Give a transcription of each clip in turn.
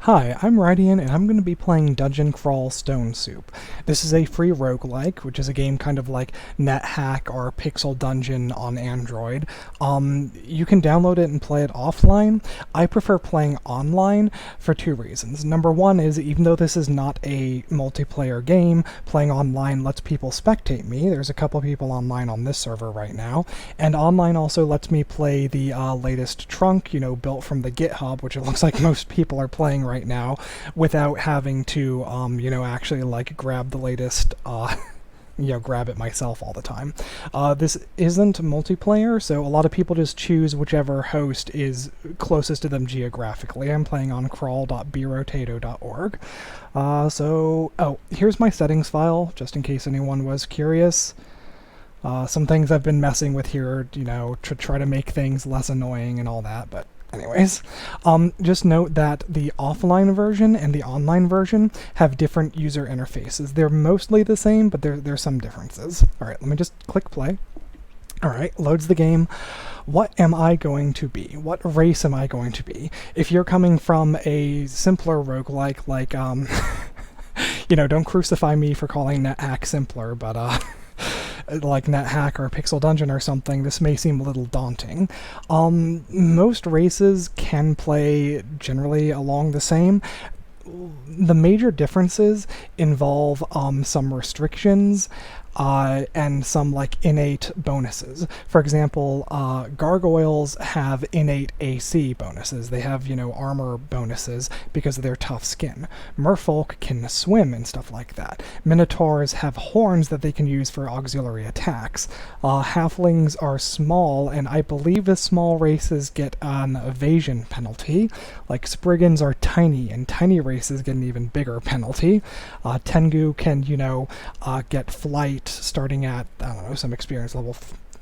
Hi, I'm Radian, and I'm going to be playing Dungeon Crawl Stone Soup. This is a free roguelike, which is a game kind of like NetHack or Pixel Dungeon on Android. You can download it and play it offline. I prefer playing online for two reasons. Number one is, even though this is not a multiplayer game, playing online lets people spectate me. There's a couple people online on this server right now, and online also lets me play the latest trunk, built from the GitHub, which it looks like most people are playing right now, without having to, actually like grab the latest, grab it myself all the time. This isn't multiplayer, so a lot of people just choose whichever host is closest to them geographically. I'm playing on crawl.brotato.org. Here's my settings file, just in case anyone was curious. Some things I've been messing with here, to try to make things less annoying and all that, but anyways, just note that the offline version and the online version have different user interfaces. They're mostly the same, but there's some differences. Alright, let me just click play. Alright, loads the game. What am I going to be? What race am I going to be? If you're coming from a simpler roguelike, like, don't crucify me for calling NetHack simpler, but, like NetHack or Pixel Dungeon or something, this may seem a little daunting. Most races can play generally along the same. The major differences involve some restrictions and some like innate bonuses. For example, gargoyles have innate AC bonuses. They have, armor bonuses because of their tough skin. Merfolk can swim and stuff like that. Minotaurs have horns that they can use for auxiliary attacks. Halflings are small, and I believe the small races get an evasion penalty. Like Spriggans are tiny, and tiny races get an even bigger penalty. Tengu can, get flight starting at, some experience level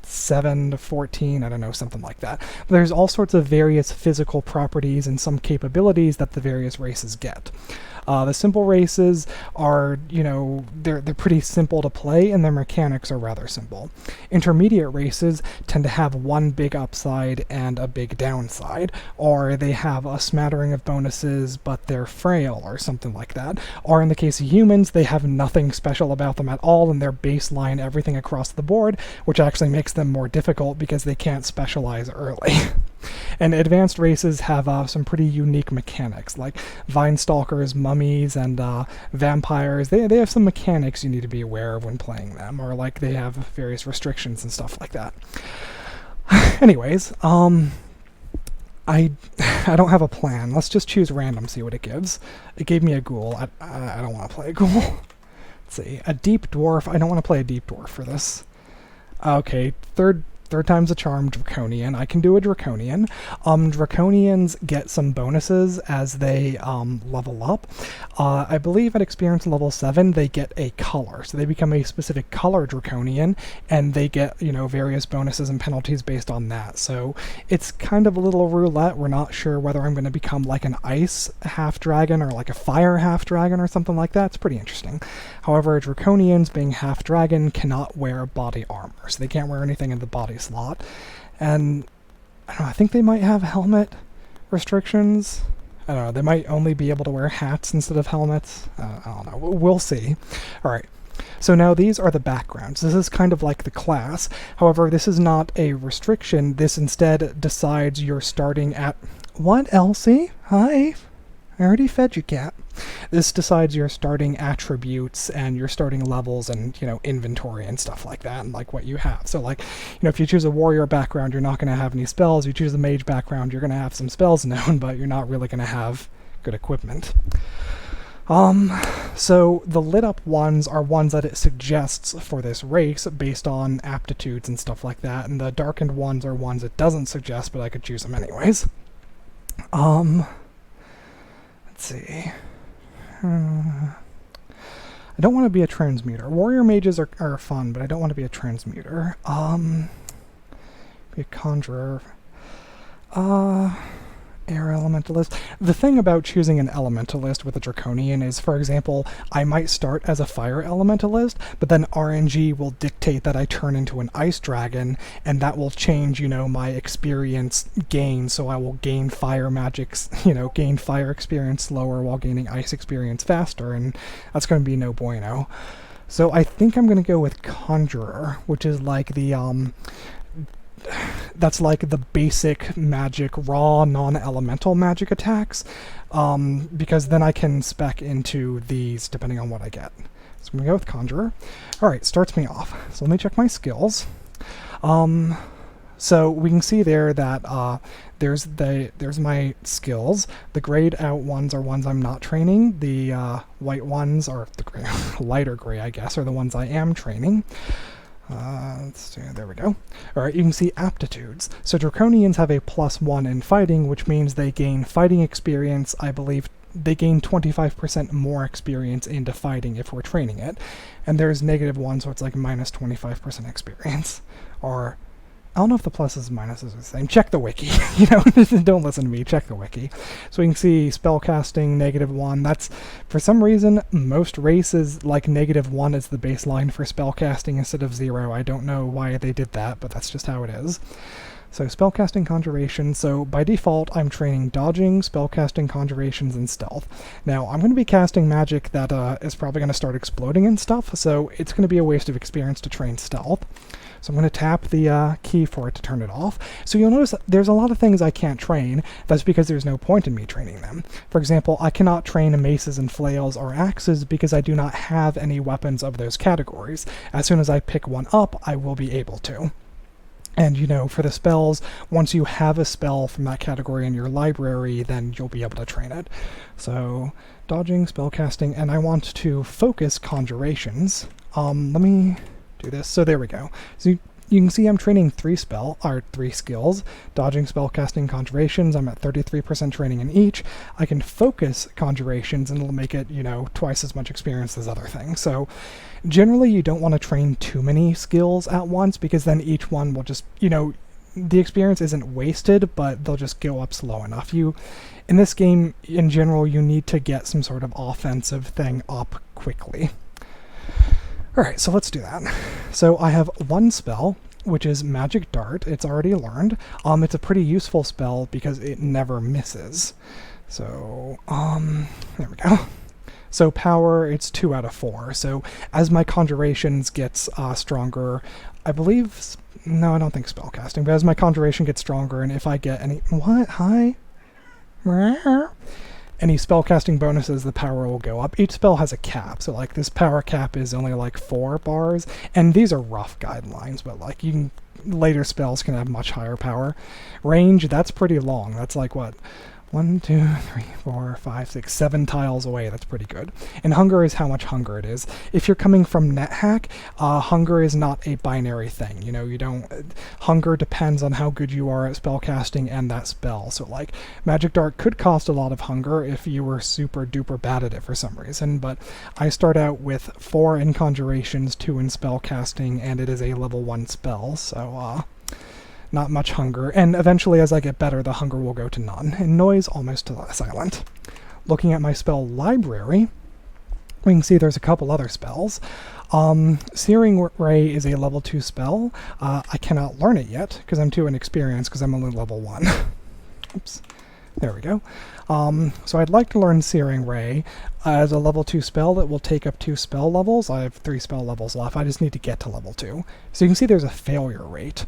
7 to 14, something like that. There's all sorts of various physical properties and some capabilities that the various races get. The simple races are, they're pretty simple to play, and their mechanics are rather simple. Intermediate races tend to have one big upside and a big downside, or they have a smattering of bonuses, but they're frail, or something like that. Or in the case of humans, they have nothing special about them at all, and they're baseline everything across the board, which actually makes them more difficult because they can't specialize early. And advanced races have some pretty unique mechanics, like vine stalkers, mummies, and vampires. They have some mechanics you need to be aware of when playing them, or like they have various restrictions and stuff like that. Anyways, I don't have a plan. Let's just choose random, see what it gives. It gave me a ghoul. I don't want to play a ghoul. Let's see, a deep dwarf. I don't want to play a deep dwarf for this. Okay, third time's a charm, Draconian. I can do a Draconian. Draconians get some bonuses as they level up. I believe at experience level 7 they get a color, so they become a specific color Draconian, and they get, various bonuses and penalties based on that. So it's kind of a little roulette. We're not sure whether I'm going to become like an ice half-dragon or like a fire half-dragon or something like that. It's pretty interesting. However, Draconians, being half-dragon, cannot wear body armor, so they can't wear anything in the body slot. And I think they might have helmet restrictions. I don't know, they might only be able to wear hats instead of helmets. I don't know, we'll see. Alright, so now these are the backgrounds. This is kind of like the class. However, this is not a restriction. This instead decides you're starting at... What, Elsie? Hi? I already fed you, cat. This decides your starting attributes and your starting levels and, inventory and stuff like that, and like what you have. So like, if you choose a warrior background, you're not going to have any spells. You choose a mage background, you're going to have some spells known, but you're not really going to have good equipment. So the lit up ones are ones that it suggests for this race based on aptitudes and stuff like that, and the darkened ones are ones it doesn't suggest, but I could choose them anyways. Let's see. I don't want to be a transmuter. Warrior mages are fun, but I don't want to be a transmuter. Be a conjurer. Air Elementalist. The thing about choosing an Elementalist with a Draconian is, for example, I might start as a Fire Elementalist, but then RNG will dictate that I turn into an Ice Dragon, and that will change, you know, my experience gain, so I will gain Fire magics, you know, gain Fire experience slower while gaining Ice experience faster, and that's going to be no bueno. So I think I'm going to go with Conjurer, which is like the, that's like the basic magic, raw, non-elemental magic attacks, because then I can spec into these depending on what I get. So I'm going to go with Conjurer. Alright, starts me off. So let me check my skills. So we can see there that there's my skills. The grayed out ones are ones I'm not training. The white ones, or the gray, lighter gray I guess, are the ones I am training. Let's see, there we go. Alright, you can see aptitudes. So Draconians have a +1 in fighting, which means they gain fighting experience. I believe they gain 25% more experience into fighting if we're training it. And there's -1, so it's like minus 25% experience. Or, I don't know if the pluses and minuses are the same. Check the wiki. You know, don't listen to me. Check the wiki. So we can see spellcasting -1. That's, for some reason, most races like -1 is the baseline for spellcasting instead of 0. I don't know why they did that, but that's just how it is. So spellcasting, conjuration. So by default, I'm training dodging, spellcasting, conjurations, and stealth. Now, I'm going to be casting magic that is probably going to start exploding and stuff, so it's going to be a waste of experience to train stealth. So I'm going to tap the key for it to turn it off. So you'll notice that there's a lot of things I can't train. That's because there's no point in me training them. For example, I cannot train maces and flails or axes because I do not have any weapons of those categories. As soon as I pick one up, I will be able to. And, you know, for the spells, once you have a spell from that category in your library, then you'll be able to train it. So, dodging, spellcasting, and I want to focus conjurations. Let me do this. So there we go. So you can see I'm training 3 skills. Dodging, spellcasting, conjurations. I'm at 33% training in each. I can focus conjurations and it'll make it, you know, twice as much experience as other things. So generally you don't want to train too many skills at once because then each one will just, you know, the experience isn't wasted, but they'll just go up slow enough. In this game, in general, you need to get some sort of offensive thing up quickly. Alright, so let's do that. So I have one spell, which is Magic Dart. It's already learned. It's a pretty useful spell because it never misses. So, there we go. So power, it's 2 out of 4. So as my conjurations gets stronger, I believe... No, I don't think spellcasting, but as my conjuration gets stronger, and if I get any... What? Hi? Any spellcasting bonuses, the power will go up. Each spell has a cap, so like this power cap is only like 4 bars, and these are rough guidelines, but like you can, later spells can have much higher power. Range, that's pretty long. That's like what? 1, 2, 3, 4, 5, 6, 7 tiles away. That's pretty good. And hunger is how much hunger it is. If you're coming from NetHack, hunger is not a binary thing. You know, you don't... Hunger depends on how good you are at spellcasting and that spell. So, like, Magic Dart could cost a lot of hunger if you were super duper bad at it for some reason, but I start out with 4 in conjurations, 2 in spellcasting, and it is a level 1 spell, so, not much hunger, and eventually as I get better, the hunger will go to none, and noise almost silent. Looking at my spell library, we can see there's a couple other spells. Searing Ray is a level 2 spell. I cannot learn it yet, because I'm too inexperienced, because I'm only level 1. Oops. There we go. So I'd like to learn Searing Ray as a level 2 spell that will take up 2 spell levels. I have 3 spell levels left. I just need to get to level 2. So you can see there's a failure rate.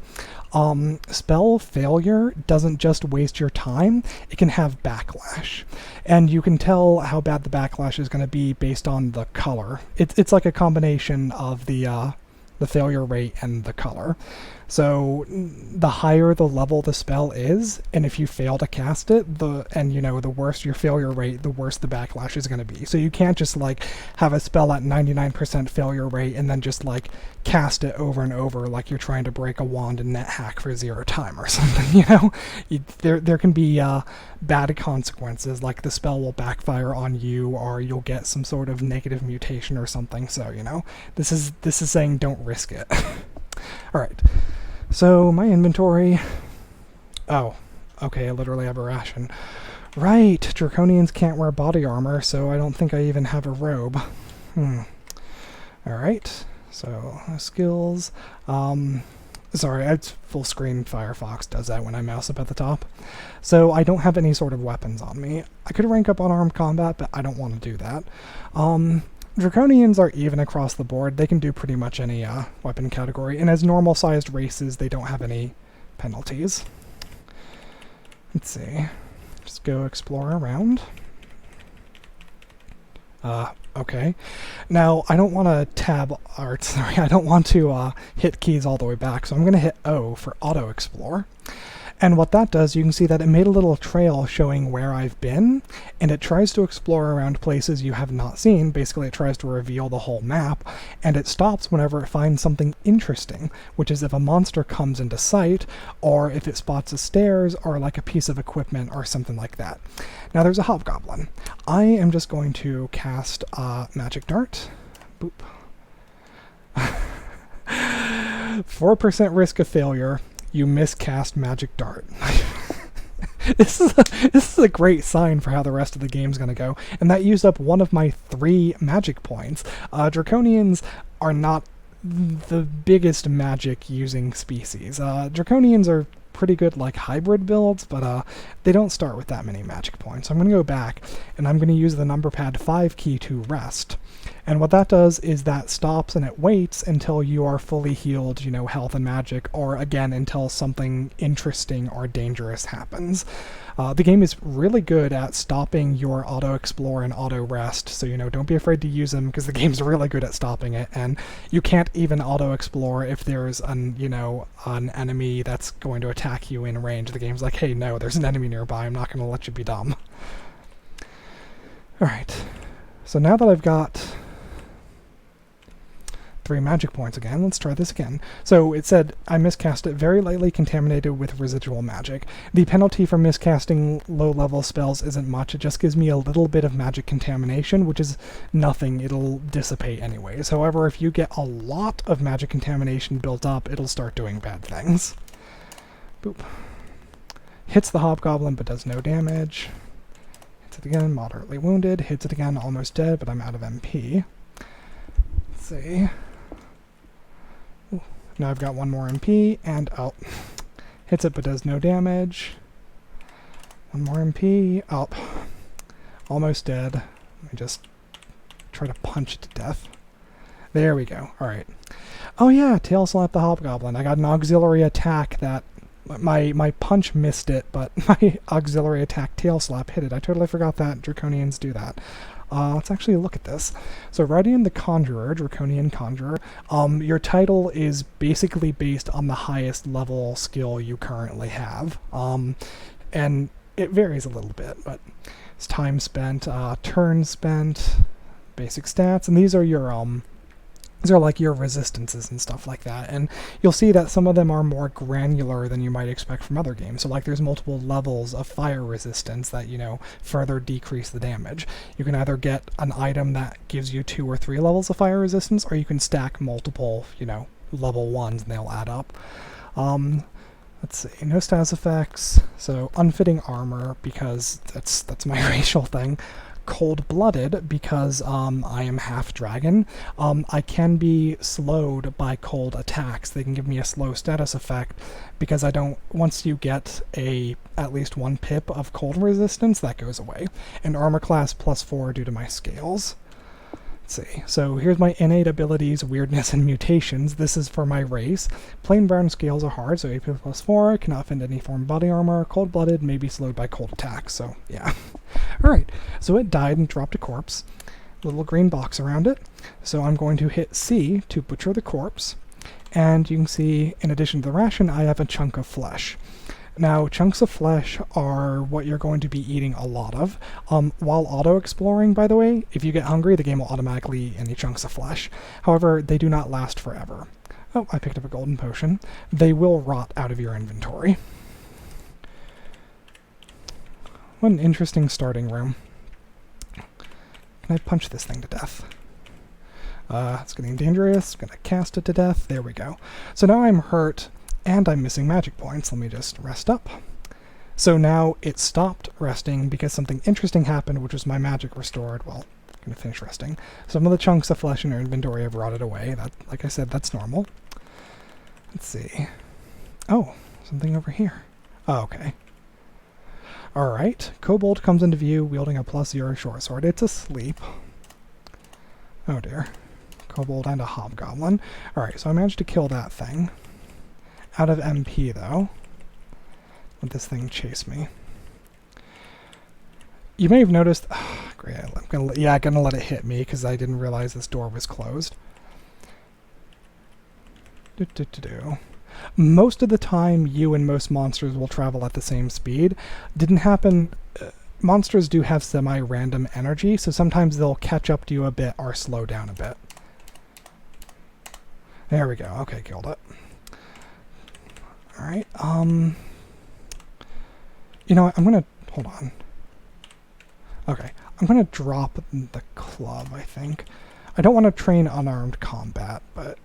Spell failure doesn't just waste your time, it can have backlash. And you can tell how bad the backlash is going to be based on the color. It's like a combination of the failure rate and the color. So the higher the level the spell is, and if you fail to cast it, the worse your failure rate, the worse the backlash is going to be. So you can't just like have a spell at 99% failure rate and then just like cast it over and over like you're trying to break a wand in NetHack for 0 time or something, you know? There can be bad consequences, like the spell will backfire on you, or you'll get some sort of negative mutation or something. So, you know, this is saying don't risk it. Alright. So my inventory, okay, I literally have a ration. Right, Draconians can't wear body armor, so I don't think I even have a robe. Alright, so skills. Sorry, it's full screen. Firefox does that when I mouse up at the top. So I don't have any sort of weapons on me. I could rank up on armed combat, but I don't want to do that. Draconians are even across the board. They can do pretty much any weapon category, and as normal-sized races, they don't have any penalties. Let's see. Just go explore around. Okay. Now, I don't want to I don't want to hit keys all the way back, so I'm going to hit O for Auto Explore. And what that does, you can see that it made a little trail showing where I've been, and it tries to explore around places you have not seen. Basically, it tries to reveal the whole map, and it stops whenever it finds something interesting, which is if a monster comes into sight, or if it spots a stairs, or like a piece of equipment, or something like that. Now, there's a hobgoblin. I am just going to cast Magic Dart. Boop. 4% risk of failure. You miscast Magic Dart. This is a great sign for how the rest of the game's going to go, and that used up one of my 3 magic points. Draconians are not the biggest magic using species. Draconians are pretty good like hybrid builds, but they don't start with that many magic points. So I'm going to go back, and I'm going to use the number pad 5 key to rest. And what that does is that stops and it waits until you are fully healed, health and magic, or again, until something interesting or dangerous happens. The game is really good at stopping your auto-explore and auto-rest, so, don't be afraid to use them, because the game's really good at stopping it, and you can't even auto-explore if there's an enemy that's going to attack you in range. The game's like, hey, no, there's an enemy nearby, I'm not going to let you be dumb. Alright, so now that I've got 3 magic points again. Let's try this again. So it said I miscast it, very lightly contaminated with residual magic. The penalty for miscasting low-level spells isn't much. It just gives me a little bit of magic contamination, which is nothing. It'll dissipate anyways. However, if you get a lot of magic contamination built up, it'll start doing bad things. Boop. Hits the hobgoblin, but does no damage. Hits it again, moderately wounded. Hits it again, almost dead, but I'm out of MP. Let's see. Now I've got 1 more MP, and hits it but does no damage. 1 more MP, almost dead. Let me just try to punch it to death. There we go, alright. Oh yeah, tail slap the hobgoblin. I got an auxiliary attack that, my punch missed it, but my auxiliary attack tail slap hit it. I totally forgot that Draconians do that. Let's actually look at this. So Radian the Conjurer, Draconian Conjurer, your title is basically based on the highest level skill you currently have. And it varies a little bit, but it's time spent, turn spent, basic stats, and these are like your resistances and stuff like that, and you'll see that some of them are more granular than you might expect from other games. So like there's multiple levels of fire resistance that, further decrease the damage. You can either get an item that gives you 2 or 3 levels of fire resistance, or you can stack multiple, level 1s and they'll add up. Let's see, no status effects, so unfitting armor, because that's my racial thing. Cold-blooded, because I am half dragon. I can be slowed by cold attacks. They can give me a slow status effect, because once you get at least 1 pip of cold resistance, that goes away. And armor class +4 due to my scales. Let's see, so here's my innate abilities, weirdness, and mutations. This is for my race. Plain brown scales are hard, so AP +4, cannot fit any form of body armor. Cold-blooded, may be slowed by cold attacks, so yeah. Alright, so it died and dropped a corpse. Little green box around it. So I'm going to hit C to butcher the corpse. And you can see, in addition to the ration, I have a chunk of flesh. Now, chunks of flesh are what you're going to be eating a lot of. While auto-exploring, by the way, if you get hungry, the game will automatically eat any chunks of flesh. However, they do not last forever. Oh, I picked up a golden potion. They will rot out of your inventory. What an interesting starting room. Can I punch this thing to death? It's getting dangerous. I'm gonna cast it to death. There we go. So now I'm hurt, and I'm missing magic points. Let me just rest up. So now it stopped resting because something interesting happened, which was my magic restored. Well, I'm going to finish resting. Some of the chunks of flesh in your inventory have rotted away. That, like I said, that's normal. Let's see. Oh, something over here. Oh, okay. Alright, Kobold comes into view wielding a +0 short sword. It's asleep. Oh dear. Kobold and a hobgoblin. Alright, so I managed to kill that thing. Out of MP, though. Let this thing chase me. You may have noticed... great, I'm gonna let it hit me, because I didn't realize this door was closed. Most of the time, you and most monsters will travel at the same speed. Didn't happen... monsters do have semi-random energy, so sometimes they'll catch up to you a bit or slow down a bit. There we go. Okay, killed it. Alright, you know what, I'm gonna... hold on. Okay, I'm gonna drop the club, I think. I don't want to train unarmed combat, but...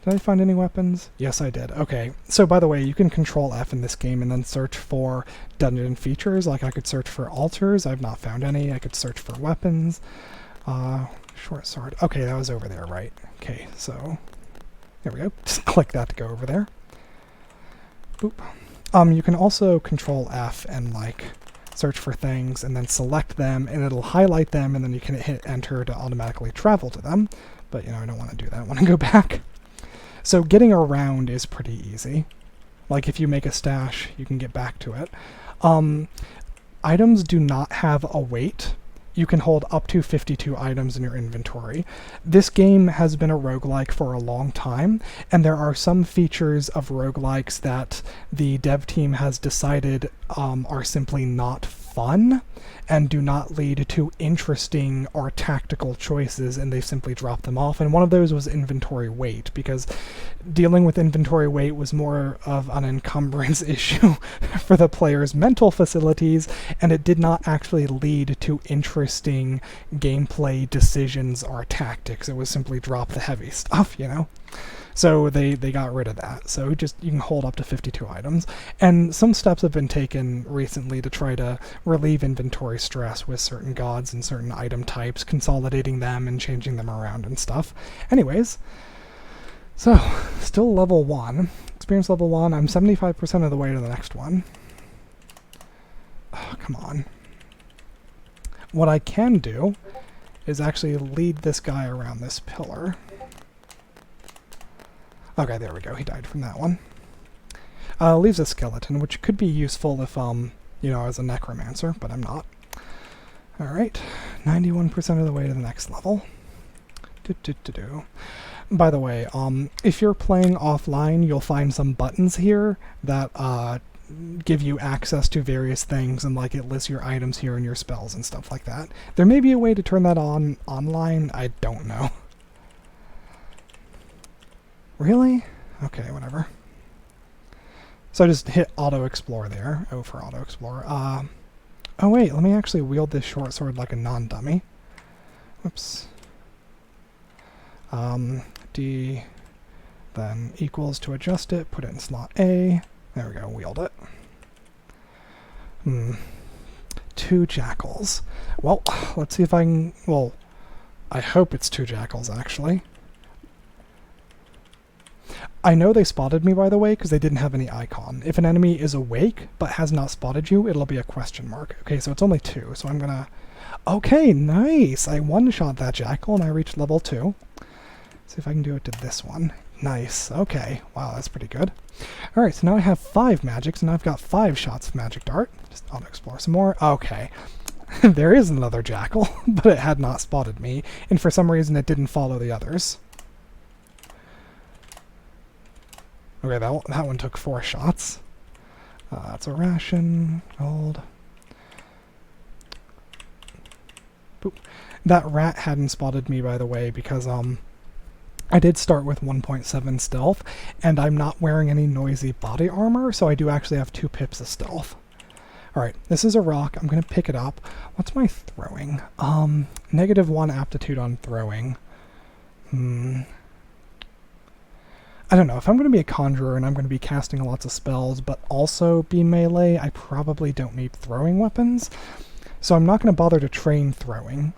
Did I find any weapons? Yes, I did. Okay, so by the way, you can control F in this game and then search for dungeon features. Like, I could search for altars. I've not found any. I could search for weapons. Short sword. Okay, that was over there, right? Okay, so... there we go. Just click that to go over there. Boop. You can also control F and, like, search for things and then select them, and it'll highlight them, and then you can hit enter to automatically travel to them. But, you know, I don't want to do that. I want to go back. So getting around is pretty easy. Like, if you make a stash, you can get back to it. Items do not have a weight. You can hold up to 52 items in your inventory. This game has been a roguelike for a long time, and there are some features of roguelikes that the dev team has decided are simply not fun and do not lead to interesting or tactical choices, and they simply drop them off. And one of those was inventory weight, because dealing with inventory weight was more of an encumbrance issue for the player's mental facilities, and it did not actually lead to interesting gameplay decisions or tactics. It was simply drop the heavy stuff, you know? So they got rid of that. So just you can hold up to 52 items. And some steps have been taken recently to try to relieve inventory stress with certain gods and certain item types, consolidating them and changing them around and stuff. Anyways, so still level 1. Experience level 1. I'm 75% of the way to the next one. Oh, come on. What I can do is actually lead this guy around this pillar. Okay, there we go. He died from that one. Leaves a skeleton, which could be useful if, you know, as a necromancer, but I'm not. Alright, 91% of the way to the next level. By the way, if you're playing offline, you'll find some buttons here that give you access to various things, and like it lists your items here and your spells and stuff like that. There may be a way to turn that on online. I don't know. Really? Okay, whatever. So I just hit auto explore there. Oh, for auto explore. Oh wait, let me actually wield this short sword like a non-dummy. Whoops. D, then equals to adjust it, put it in slot A. There we go, wield it. 2 jackals. Well, let's see if I can... well, I hope it's 2 jackals, actually. I know they spotted me, by the way, because they didn't have any icon. If an enemy is awake, but has not spotted you, it'll be a question mark. Okay, so it's only 2, so I'm gonna... okay, nice! I one-shot that jackal, and I reached level 2. See if I can do it to this one. Nice, okay. Wow, that's pretty good. Alright, so now I have 5 magics, and I've got 5 shots of magic dart. Just auto-explore some more. Okay. There is another jackal, but it had not spotted me, and for some reason it didn't follow the others. Okay, that one took 4 shots. That's a ration. Gold. Boop. That rat hadn't spotted me, by the way, because I did start with 1.7 stealth, and I'm not wearing any noisy body armor, so I do actually have 2 pips of stealth. Alright, this is a rock. I'm going to pick it up. What's my throwing? -1 aptitude on throwing. I don't know, if I'm going to be a conjurer and I'm going to be casting lots of spells, but also be melee, I probably don't need throwing weapons. So I'm not going to bother to train throwing.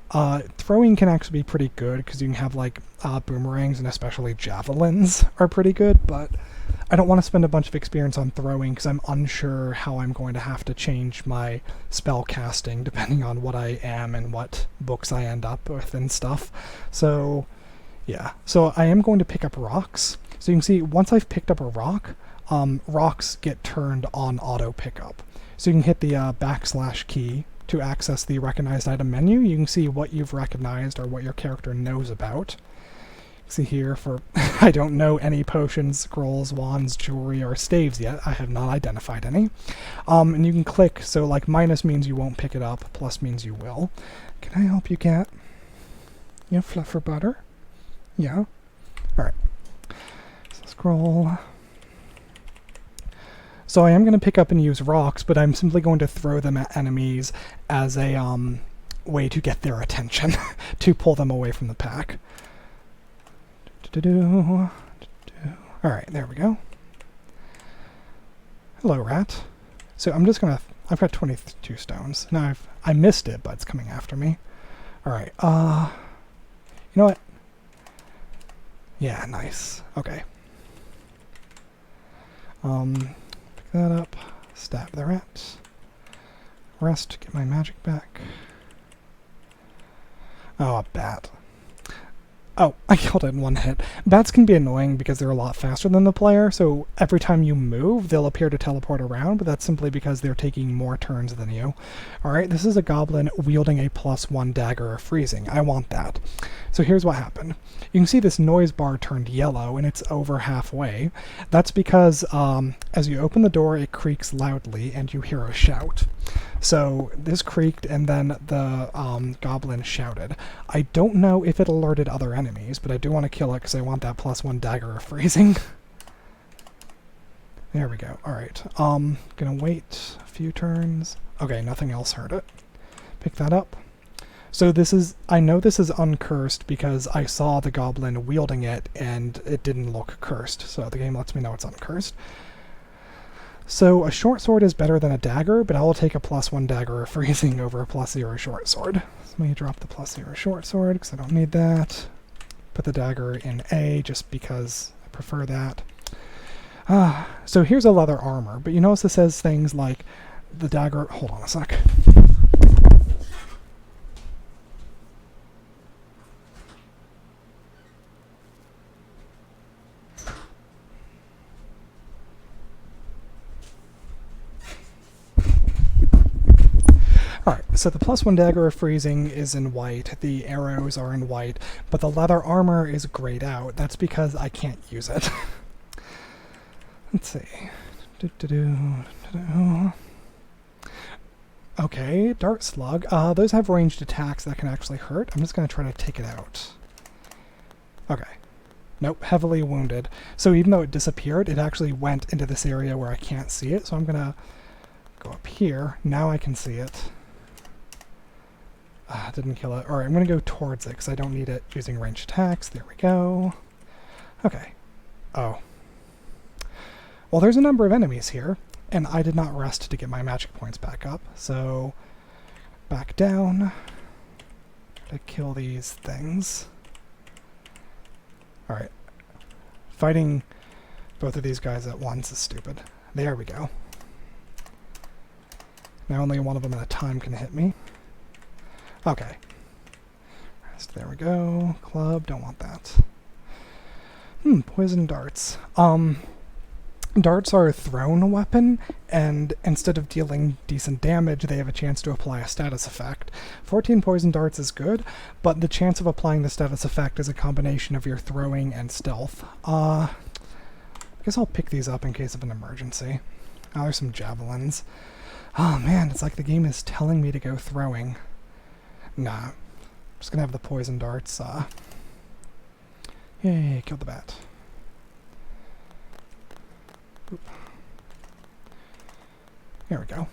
Throwing can actually be pretty good, because you can have, like, boomerangs, and especially javelins are pretty good, but I don't want to spend a bunch of experience on throwing, because I'm unsure how I'm going to have to change my spell casting, depending on what I am and what books I end up with and stuff. So, yeah. So I am going to pick up rocks. So you can see, once I've picked up a rock, rocks get turned on auto pickup. So you can hit the / key to access the recognized item menu. You can see what you've recognized or what your character knows about. See here, for I don't know any potions, scrolls, wands, jewelry, or staves yet. I have not identified any. And you can click, so like minus means you won't pick it up, plus means you will. Can I help you, cat? You have fluff for butter? Yeah. Alright. So scroll. So I am going to pick up and use rocks, but I'm simply going to throw them at enemies as a way to get their attention, to pull them away from the pack. Alright, there we go. Hello, rat. So I'm just going to... I've got 22 stones. Now I missed it, but it's coming after me. Alright, you know what? Yeah, nice. Okay. Pick that up. Stab the rat. Rest, get my magic back. Oh, a bat. Oh, I killed it in one hit. Bats can be annoying because they're a lot faster than the player, so every time you move, they'll appear to teleport around, but that's simply because they're taking more turns than you. Alright, this is a goblin wielding a +1 dagger of freezing. I want that. So here's what happened. You can see this noise bar turned yellow, and it's over halfway. That's because as you open the door, it creaks loudly, and you hear a shout. So this creaked, and then the goblin shouted. I don't know if it alerted other enemies, but I do want to kill it because I want that +1 dagger of freezing. There we go. Alright. Gonna wait a few turns. Okay, nothing else hurt it. Pick that up. So this is... I know this is uncursed because I saw the goblin wielding it, and it didn't look cursed. So the game lets me know it's uncursed. So a short sword is better than a dagger, but I will take a +1 dagger of freezing over a +0 short sword. So let me drop the +0 short sword because I don't need that. Put the dagger in A just because I prefer that. So here's a leather armor, but you notice it says things like the dagger... Hold on a sec. Alright, so the +1 dagger of freezing is in white, the arrows are in white, but the leather armor is grayed out. That's because I can't use it. Let's see. Okay, dart slug. Those have ranged attacks that can actually hurt. I'm just going to try to take it out. Okay. Nope, heavily wounded. So even though it disappeared, it actually went into this area where I can't see it, so I'm going to go up here. Now I can see it. Didn't kill it. Alright, I'm going to go towards it because I don't need it using ranged attacks. There we go. Okay. Oh. Well, there's a number of enemies here, and I did not rest to get my magic points back up, so back down to kill these things. Alright. Fighting both of these guys at once is stupid. There we go. Now only one of them at a time can hit me. Okay. Rest, there we go. Club, don't want that. Poison darts. Darts are a thrown weapon, and instead of dealing decent damage, they have a chance to apply a status effect. 14 poison darts is good, but the chance of applying the status effect is a combination of your throwing and stealth. I guess I'll pick these up in case of an emergency. Oh, there's some javelins. Oh man, it's like the game is telling me to go throwing. Nah, I'm just gonna have the poison darts. Yay, killed the bat. Oop. There we go.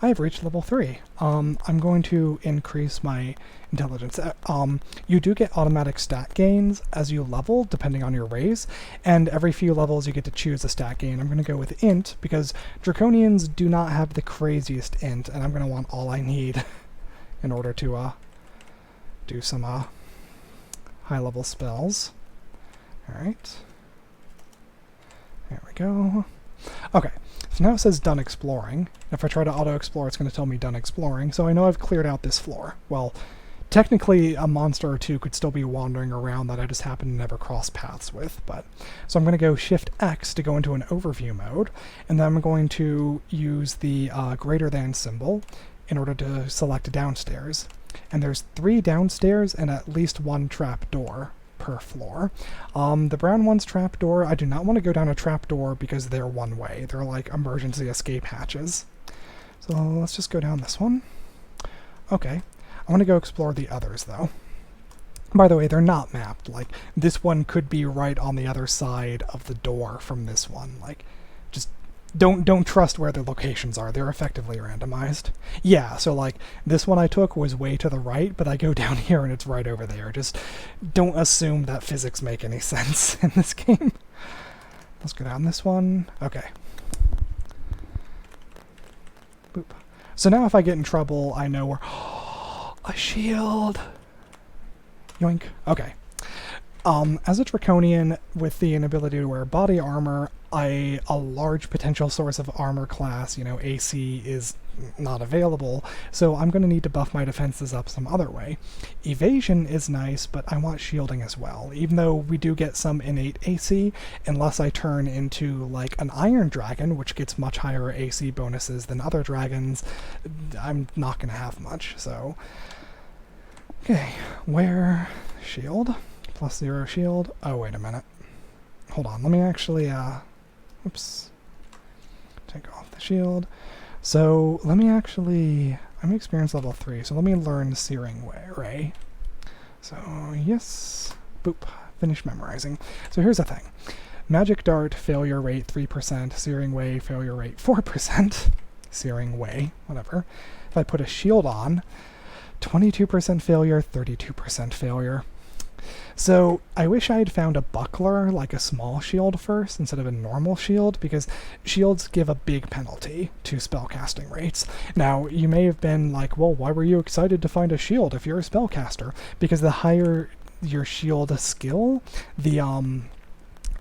I have reached level 3. I'm going to increase my intelligence. You do get automatic stat gains as you level, depending on your race, and every few levels you get to choose a stat gain. I'm going to go with int, because Draconians do not have the craziest int, and I'm going to want all I need in order to do some high-level spells. Alright. There we go. Okay, so now it says done exploring. If I try to auto-explore, it's going to tell me done exploring, so I know I've cleared out this floor. Well, technically a monster or two could still be wandering around that I just happen to never cross paths with, but... So I'm going to go Shift X to go into an overview mode, and then I'm going to use the greater than symbol in order to select downstairs. And there's 3 downstairs and at least 1 trap door per floor. The brown one's trapdoor, I do not want to go down a trapdoor because they're one way. They're like emergency escape hatches. So let's just go down this one. Okay, I want to go explore the others though. By the way, they're not mapped. Like, this one could be right on the other side of the door from this one. Like, just don't trust where the locations are. They're effectively randomized. Yeah, so like this one I took was way to the right, but I go down here and it's right over there. Just don't assume that physics make any sense in this game. Let's go down this one. Okay. Boop. So now if I get in trouble, I know where... a shield! Yoink. Okay. As a Draconian with the inability to wear body armor, a large potential source of armor class, AC, is not available, so I'm going to need to buff my defenses up some other way. Evasion is nice, but I want shielding as well, even though we do get some innate AC, unless I turn into, like, an Iron Dragon, which gets much higher AC bonuses than other dragons. I'm not going to have much, so... Okay, wear shield. +0 shield. Oh, wait a minute. Hold on, let me actually, oops. Take off the shield. So, let me actually... I'm experience level 3, so let me learn Searing Ray. So, yes. Boop. Finish memorizing. So here's the thing. Magic Dart, failure rate 3%. Searing Way, failure rate 4%. Searing Way, whatever. If I put a shield on, 22% failure, 32% failure. So I wish I had found a buckler, like a small shield first, instead of a normal shield, because shields give a big penalty to spellcasting rates. Now, you may have been like, well, why were you excited to find a shield if you're a spellcaster? Because the higher your shield skill, the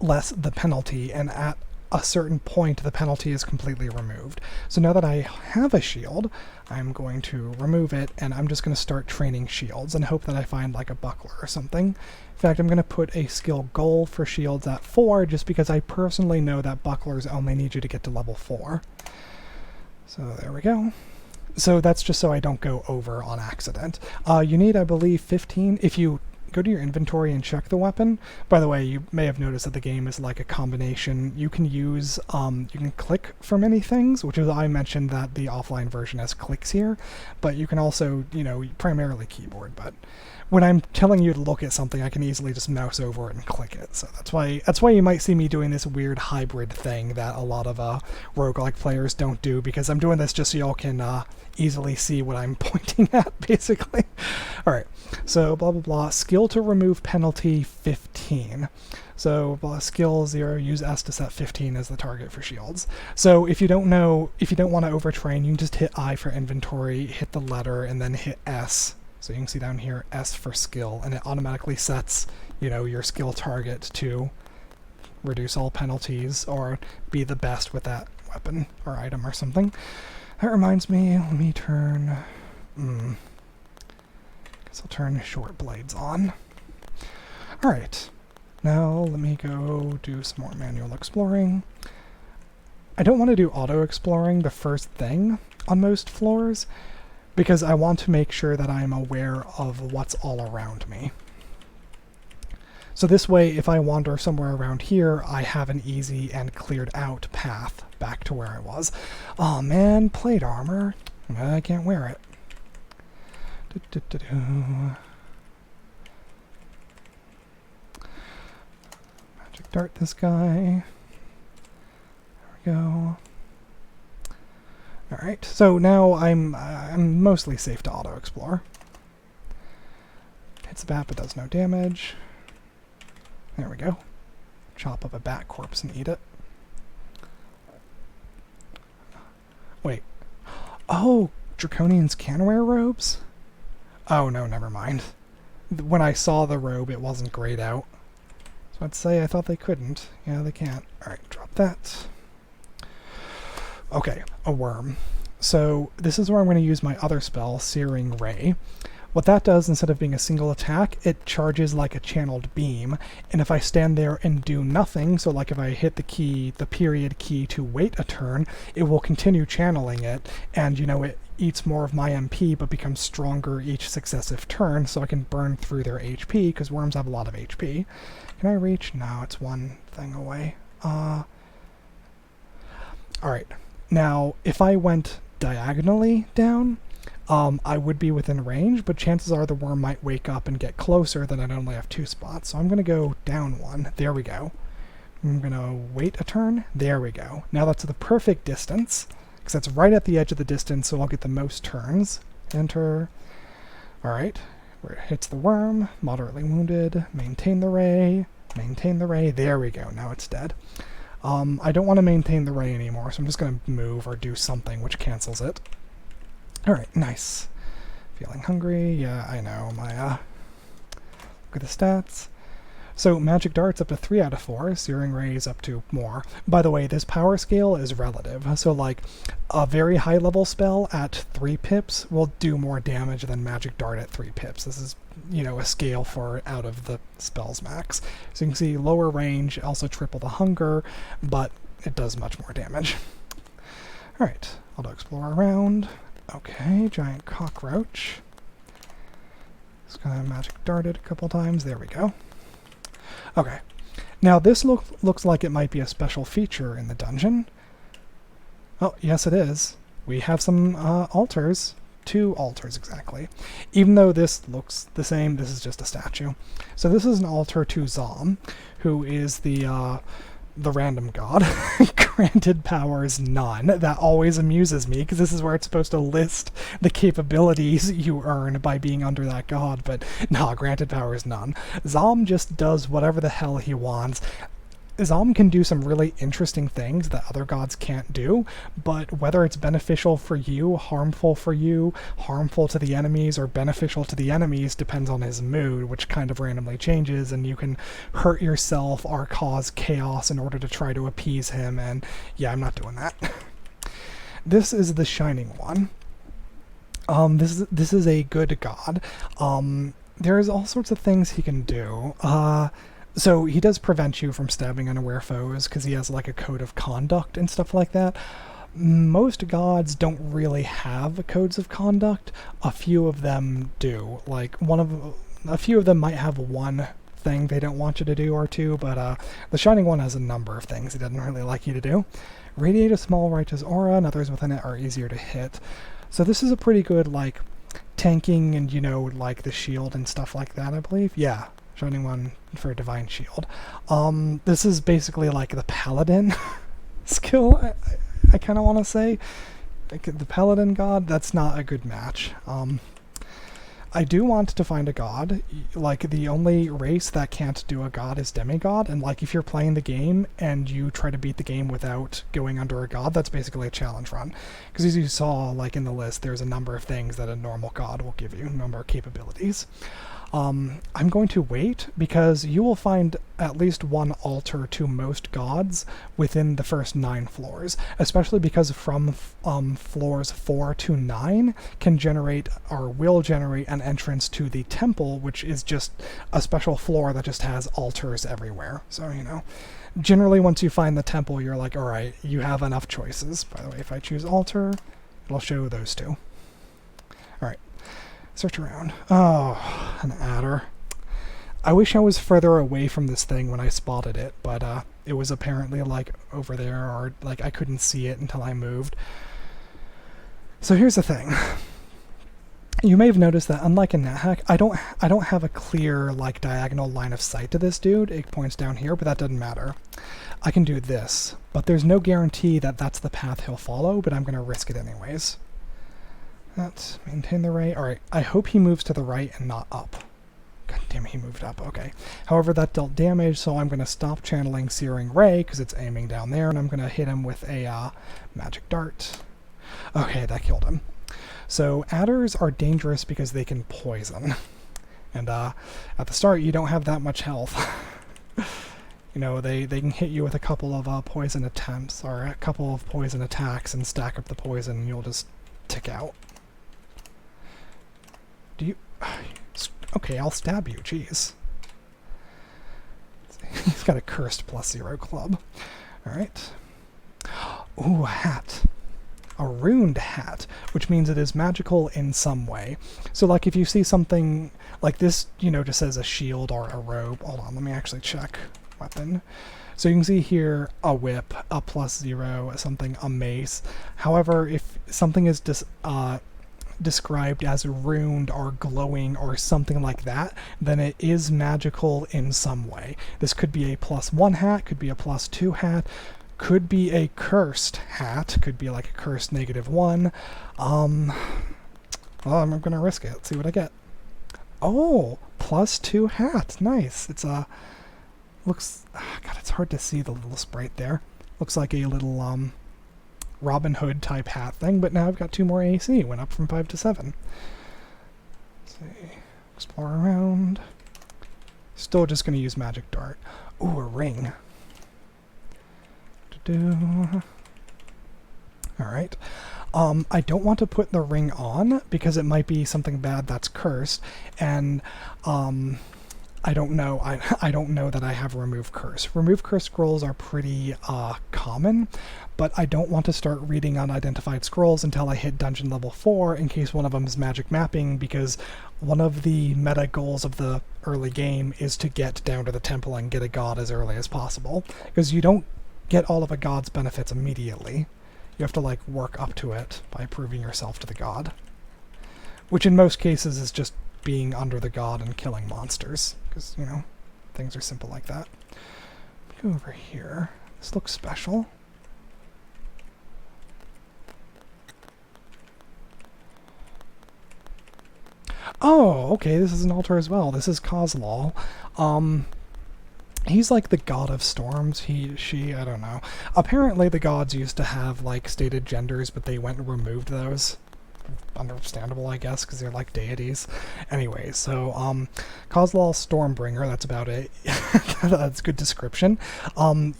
less the penalty, and at a certain point the penalty is completely removed. So now that I have a shield, I'm going to remove it, and I'm just going to start training shields and hope that I find like a buckler or something. In fact, I'm going to put a skill goal for shields at 4, just because I personally know that bucklers only need you to get to level 4. So there we go. So that's just so I don't go over on accident. You need, I believe, 15 if you go to your inventory and check the weapon. By the way, you may have noticed that the game is like a combination. You can use, you can click for many things, which is, I mentioned that the offline version has clicks here, but you can also, primarily keyboard, but when I'm telling you to look at something, I can easily just mouse over it and click it. So that's why you might see me doing this weird hybrid thing that a lot of roguelike players don't do, because I'm doing this just so y'all can easily see what I'm pointing at, basically. Alright, so blah blah blah. Skill to remove penalty 15. So skill 0, use S to set 15 as the target for shields. So if you don't want to overtrain, you can just hit I for inventory, hit the letter, and then hit S. So you can see down here, S for skill, and it automatically sets, your skill target to reduce all penalties or be the best with that weapon or item or something. That reminds me, let me turn, guess I'll turn short blades on. Alright, now let me go do some more manual exploring. I don't want to do auto-exploring the first thing on most floors, because I want to make sure that I'm aware of what's all around me. So this way, if I wander somewhere around here, I have an easy and cleared out path back to where I was. Oh man, plate armor. I can't wear it. Magic dart this guy. There we go. Alright, so now I'm mostly safe to auto-explore. Hits the bat but does no damage. There we go. Chop up a bat corpse and eat it. Wait. Oh, Draconians can wear robes? Oh no, never mind. When I saw the robe, it wasn't grayed out. So I'd say I thought they couldn't. Yeah, they can't. Alright, drop that. Okay, a worm. So this is where I'm going to use my other spell, Searing Ray. What that does, instead of being a single attack, it charges like a channeled beam, and if I stand there and do nothing, so like if I hit the key, the period key to wait a turn, it will continue channeling it, and you know, it eats more of my MP but becomes stronger each successive turn, so I can burn through their HP, because worms have a lot of HP. Can I reach? No, it's one thing away. Alright, now if I went diagonally down, I would be within range, but chances are the worm might wake up and get closer, then I'd only have 2 spots. So I'm going to go down 1. There we go. I'm going to wait a turn. There we go. Now that's the perfect distance, because that's right at the edge of the distance, so I'll get the most turns. Enter. Alright. Where it hits the worm. Moderately wounded. Maintain the ray. Maintain the ray. There we go. Now it's dead. I don't want to maintain the ray anymore, so I'm just going to move or do something which cancels it. Alright, nice. Feeling hungry. Yeah, I know. Look at the stats. So Magic Dart's up to 3 out of 4. Searing Ray's up to more. By the way, this power scale is relative. So like a very high level spell at 3 pips will do more damage than Magic Dart at 3 pips. This is, you know, a scale for out of the spell's max. So you can see lower range, also triple the hunger, but it does much more damage. Alright, I'll explore around. Okay, giant cockroach. Just gonna magic dart it a couple times. There we go. Okay. Now this looks like it might be a special feature in the dungeon. Oh, yes it is. We have some altars. 2 altars exactly. Even though this looks the same, this is just a statue. So this is an altar to Zom, who is the random god. Granted powers none. That always amuses me, because this is where it's supposed to list the capabilities you earn by being under that god, but nah, granted powers none. Zom just does whatever the hell he wants. Zom can do some really interesting things that other gods can't do, but whether it's beneficial for you, harmful to the enemies, or beneficial to the enemies depends on his mood, which kind of randomly changes, and you can hurt yourself or cause chaos in order to try to appease him, and yeah, I'm not doing that. This is the Shining One. This is a good god. There's all sorts of things he can do. So he does prevent you from stabbing unaware foes because he has like a code of conduct and stuff like that. Most gods don't really have codes of conduct. A few of them do. Like a few of them might have one thing they don't want you to do or two, but the Shining One has a number of things he doesn't really like you to do. Radiate a small righteous aura, and others within it are easier to hit. So this is a pretty good like tanking and, you know, like the shield and stuff like that, I believe. Yeah. Shining One for Divine Shield. This is basically like the Paladin skill, I kind of want to say. Like the Paladin god, that's not a good match. I do want to find a god. Like, the only race that can't do a god is demigod, and like if you're playing the game and you try to beat the game without going under a god, that's basically a challenge run. Because as you saw, like in the list, there's a number of things that a normal god will give you, a number of capabilities. I'm going to wait because you will find at least one altar to most gods within the first 9 floors, especially because from floors 4 to 9 can generate or will generate an entrance to the temple, which is just a special floor that just has altars everywhere. So, you know, generally once you find the temple, you're like, all right, you have enough choices. By the way, if I choose altar, it'll show those 2. All right. Search around. Oh, an adder. I wish I was further away from this thing when I spotted it, but it was apparently like over there, or like I couldn't see it until I moved. So here's the thing. You may have noticed that unlike in NetHack, I don't have a clear like diagonal line of sight to this dude. It points down here, but that doesn't matter. I can do this, but there's no guarantee that that's the path he'll follow, but I'm going to risk it anyways. Let's maintain the ray. Alright, I hope he moves to the right and not up. God damn it, he moved up. Okay. However, that dealt damage, so I'm going to stop channeling Searing Ray, because it's aiming down there, and I'm going to hit him with a magic dart. Okay, that killed him. So, adders are dangerous because they can poison. And at the start, you don't have that much health. You know, they can hit you with a couple of poison attempts, or a couple of poison attacks, and stack up the poison, and you'll just tick out. Do you... Okay, I'll stab you, jeez. He's got a cursed +0 club. Alright. Ooh, a hat. A runed hat, which means it is magical in some way. So, like, if you see something like this, you know, just says a shield or a robe. Hold on, let me actually check. Weapon. So you can see here a whip, a +0, something, a mace. However, if something is described as runed or glowing or something like that, then it is magical in some way. This could be a +1 hat, could be a +2 hat, could be a cursed hat, could be like a cursed -1. Well, I'm gonna risk it. Let's see what I get. Oh, +2 hat. Nice. It's a looks. God, it's hard to see the little sprite there. Looks like a little Robin Hood type hat thing, but now I've got 2 more AC. Went up from 5 to 7. Let's see. Explore around. Still just gonna use magic dart. Ooh, a ring. Alright. I don't want to put the ring on because it might be something bad that's cursed, and I don't know. I don't know that I have remove curse. Remove curse scrolls are pretty common, but I don't want to start reading unidentified scrolls until I hit dungeon level 4 in case one of them is magic mapping, because one of the meta goals of the early game is to get down to the temple and get a god as early as possible, because you don't get all of a god's benefits immediately. You have to like work up to it by proving yourself to the god, which in most cases is just being under the god and killing monsters, because, you know, things are simple like that. Go over here. This looks special. Oh, okay, this is an altar as well. This is Kozlal. He's like the god of storms. He, she, I don't know. Apparently the gods used to have like stated genders, but they went and removed those. Understandable, I guess, because they're like deities. Anyway, so Kozlal Stormbringer, that's about it. That's a good description.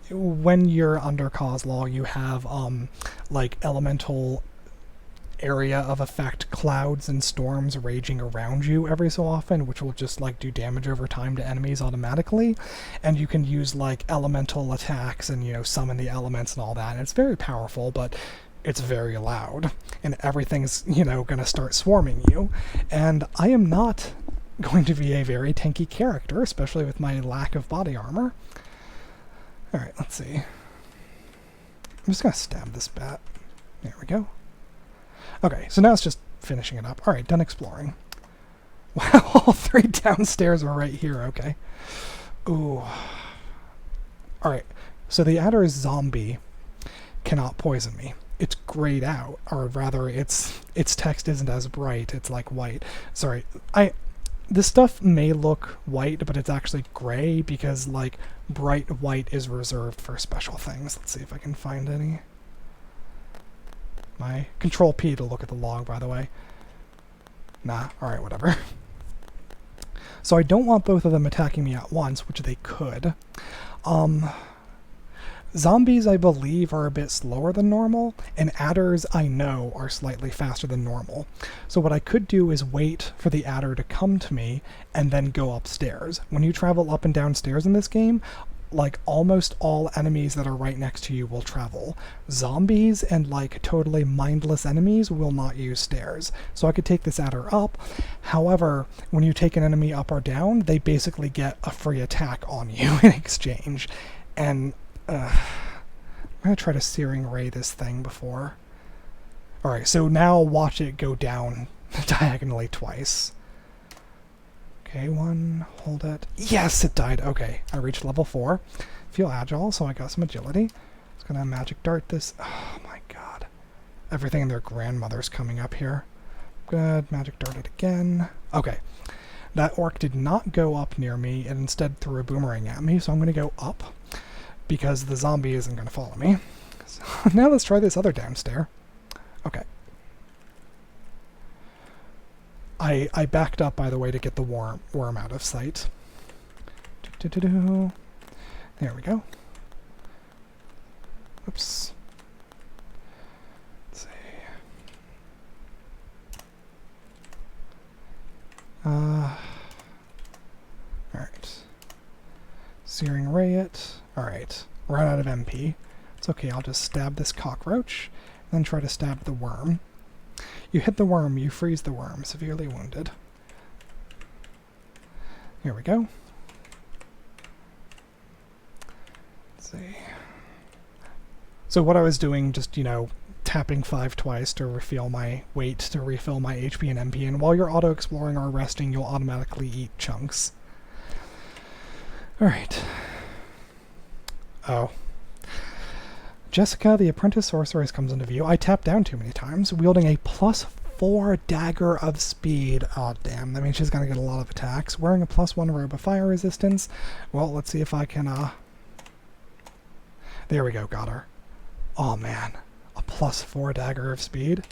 When you're under Kozlal, you have like elemental area of effect clouds and storms raging around you every so often, which will just like do damage over time to enemies automatically, and you can use like elemental attacks and, you know, summon the elements and all that, and it's very powerful, but it's very loud, and everything's, you know, gonna start swarming you, and I am not going to be a very tanky character, especially with my lack of body armor. Alright, let's see. I'm just gonna stab this bat. There we go. Okay, so now it's just finishing it up. Alright, done exploring. Wow, all 3 downstairs are right here, okay. Ooh. Alright, so the adder is zombie cannot poison me. It's grayed out, or rather its text isn't as bright, it's like white. Sorry, this stuff may look white, but it's actually gray because like bright white is reserved for special things. Let's see if I can find any. My Control P to look at the log, by the way. Nah, alright, whatever. So I don't want both of them attacking me at once, which they could. Zombies, I believe, are a bit slower than normal, and adders, I know, are slightly faster than normal. So what I could do is wait for the adder to come to me, and then go upstairs. When you travel up and down stairs in this game, like, almost all enemies that are right next to you will travel. Zombies and, like, totally mindless enemies will not use stairs. So I could take this adder up. However, when you take an enemy up or down, they basically get a free attack on you in exchange. And I'm going to try to Searing Ray this thing before. Alright, so now watch it go down diagonally twice. Okay, one, hold it. Yes, it died. Okay, I reached level 4. Feel agile, so I got some agility. Just gonna magic dart this. Oh my god. Everything and their grandmother's coming up here. Good, magic dart it again. Okay. That orc did not go up near me, and instead threw a boomerang at me, so I'm gonna go up, because the zombie isn't gonna follow me. So now let's try this other downstairs. Okay. I backed up, by the way, to get the worm out of sight. There we go. Oops. Let's see. Alright. Searing ray it. Alright. Run out of MP. It's okay, I'll just stab this cockroach, then try to stab the worm. You hit the worm, you freeze the worm, severely wounded. Here we go. Let's see. So what I was doing, just, you know, tapping 5 twice to refill my weight, to refill my HP and MP, and while you're auto-exploring or resting, you'll automatically eat chunks. Alright. Oh. Jessica, the apprentice sorceress, comes into view. I tapped down too many times, wielding a +4 dagger of speed. Oh, damn. That means she's going to get a lot of attacks. Wearing a +1 robe of fire resistance. Well, let's see if I can, There we go. Got her. Oh, man. A +4 dagger of speed.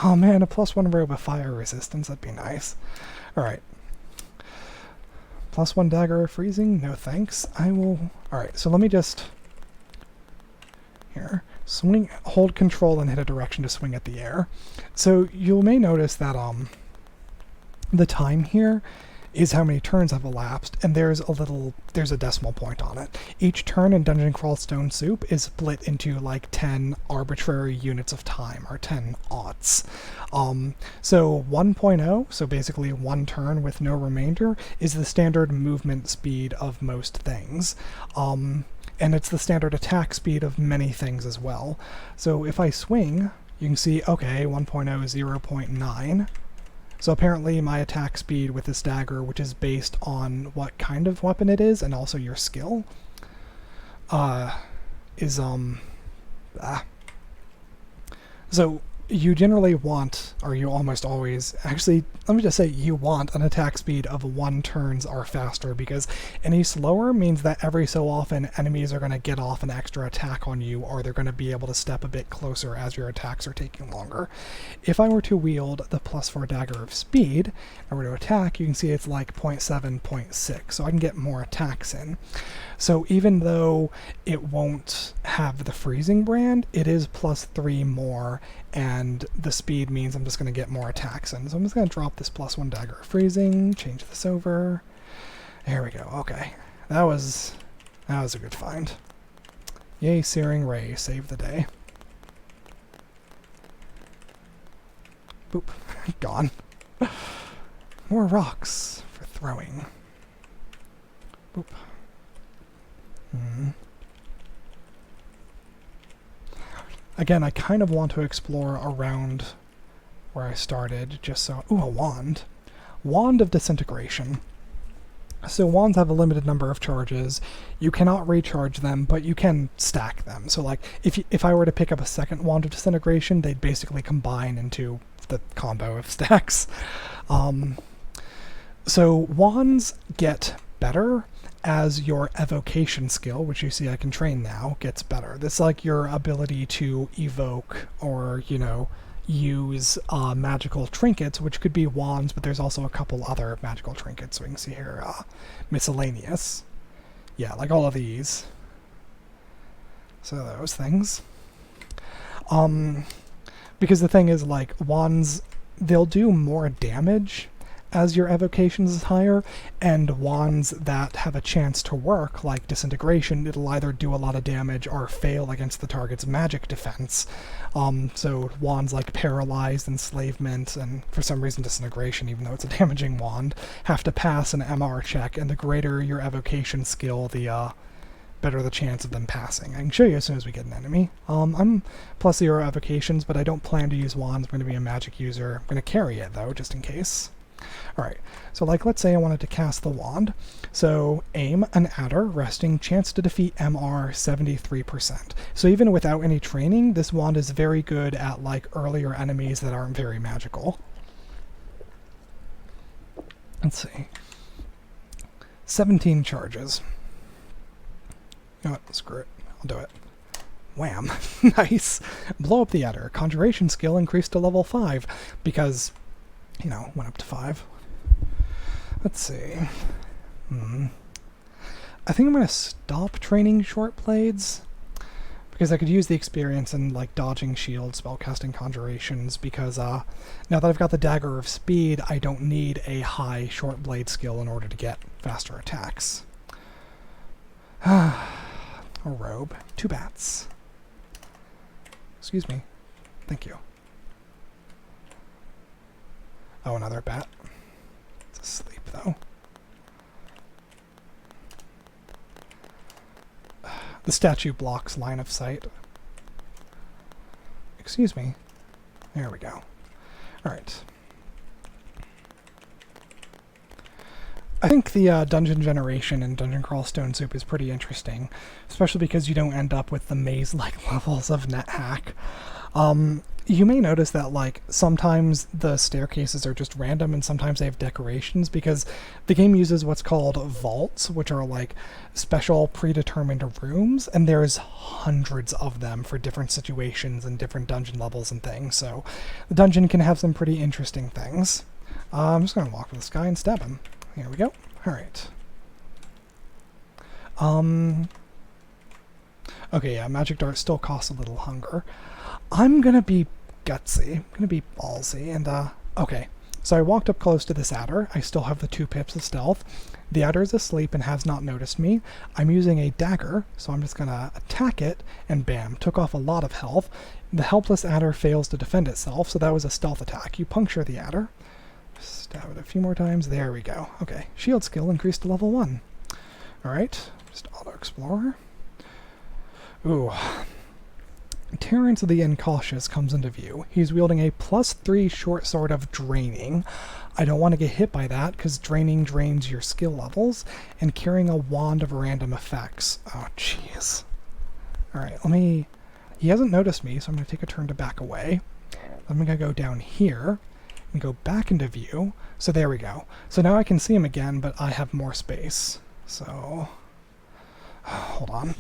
Oh, man. A +1 robe of fire resistance. That'd be nice. Alright. +1 dagger of freezing. No thanks. I will... Alright, so let me just... Here. Swing, hold control and hit a direction to swing at the air. So you may notice that the time here is how many turns have elapsed, and there's a decimal point on it. Each turn in Dungeon Crawl Stone Soup is split into like 10 arbitrary units of time, or 10 aughts. So 1.0, so basically 1 turn with no remainder, is the standard movement speed of most things. And it's the standard attack speed of many things as well. So if I swing, you can see, okay, 1.0 is 0.9. So apparently my attack speed with this dagger, which is based on what kind of weapon it is, and also your skill, is, So you generally want, or you almost always, actually, let me just say you want an attack speed of 1 turns or faster, because any slower means that every so often enemies are going to get off an extra attack on you, or they're going to be able to step a bit closer as your attacks are taking longer. If I were to wield the +4 dagger of speed, and I were to attack, you can see it's like 0.7, 0.6, so I can get more attacks in. So even though it won't have the freezing brand, it is +3 more, and the speed means I'm just going to get more attacks in. So I'm just going to drop this +1 dagger of freezing, change this over. There we go. Okay. That was a good find. Yay, Searing Ray. Save the day. Boop. Gone. More rocks for throwing. Boop. Again, I kind of want to explore around where I started, just so... Ooh, a wand. Wand of Disintegration. So wands have a limited number of charges. You cannot recharge them, but you can stack them. So like, if I were to pick up a second Wand of Disintegration, they'd basically combine into the combo of stacks. So wands get better as your evocation skill, which you see I can train now, gets better. That's like your ability to evoke or, you know, use magical trinkets, which could be wands, but there's also a couple other magical trinkets. So we can see here, miscellaneous. Yeah, like all of these. So those things. Because the thing is, like, wands, they'll do more damage as your evocations is higher, and wands that have a chance to work, like Disintegration, it'll either do a lot of damage or fail against the target's magic defense. So wands like Paralyzed, Enslavement, and for some reason Disintegration, even though it's a damaging wand, have to pass an MR check, and the greater your evocation skill, the better the chance of them passing. I can show you as soon as we get an enemy. I'm +0 evocations, but I don't plan to use wands. I'm going to be a magic user. I'm going to carry it, though, just in case. Alright, so like let's say I wanted to cast the wand. So aim an adder, resting, chance to defeat MR 73%. So even without any training, this wand is very good at like earlier enemies that aren't very magical. Let's see. 17 charges. You know what? Screw it. I'll do it. Wham. Nice. Blow up the adder. Conjuration skill increased to level 5 because, you know, went up to 5. Let's see. I think I'm going to stop training short blades because I could use the experience in like dodging shields, spellcasting conjurations, because now that I've got the Dagger of Speed, I don't need a high short blade skill in order to get faster attacks. A robe. 2 bats. Excuse me. Thank you. Oh, another bat. It's asleep, though. The statue blocks line of sight. Excuse me. There we go. Alright. I think the dungeon generation in Dungeon Crawl Stone Soup is pretty interesting, especially because you don't end up with the maze-like levels of NetHack. You may notice that like sometimes the staircases are just random and sometimes they have decorations because the game uses what's called vaults, which are like special predetermined rooms, and there's hundreds of them for different situations and different dungeon levels and things, so the dungeon can have some pretty interesting things. I'm just going to walk to this guy and stab him. Here we go. Alright. Okay, yeah, magic dart still costs a little hunger. I'm gonna be gutsy. I'm gonna be ballsy, and okay. So I walked up close to this adder. I still have the 2 pips of stealth. The adder is asleep and has not noticed me. I'm using a dagger, so I'm just gonna attack it, and bam, took off a lot of health. The helpless adder fails to defend itself, so that was a stealth attack. You puncture the adder. Stab it a few more times. There we go. Okay, shield skill increased to level 1. Alright, just auto-explorer. Ooh. Terrence the Incautious comes into view. He's wielding a +3 short sword of Draining. I don't want to get hit by that because Draining drains your skill levels, and carrying a wand of random effects. Oh, jeez. Alright, he hasn't noticed me, so I'm going to take a turn to back away. I'm going to go down here and go back into view. So there we go. So now I can see him again, but I have more space. So, hold on.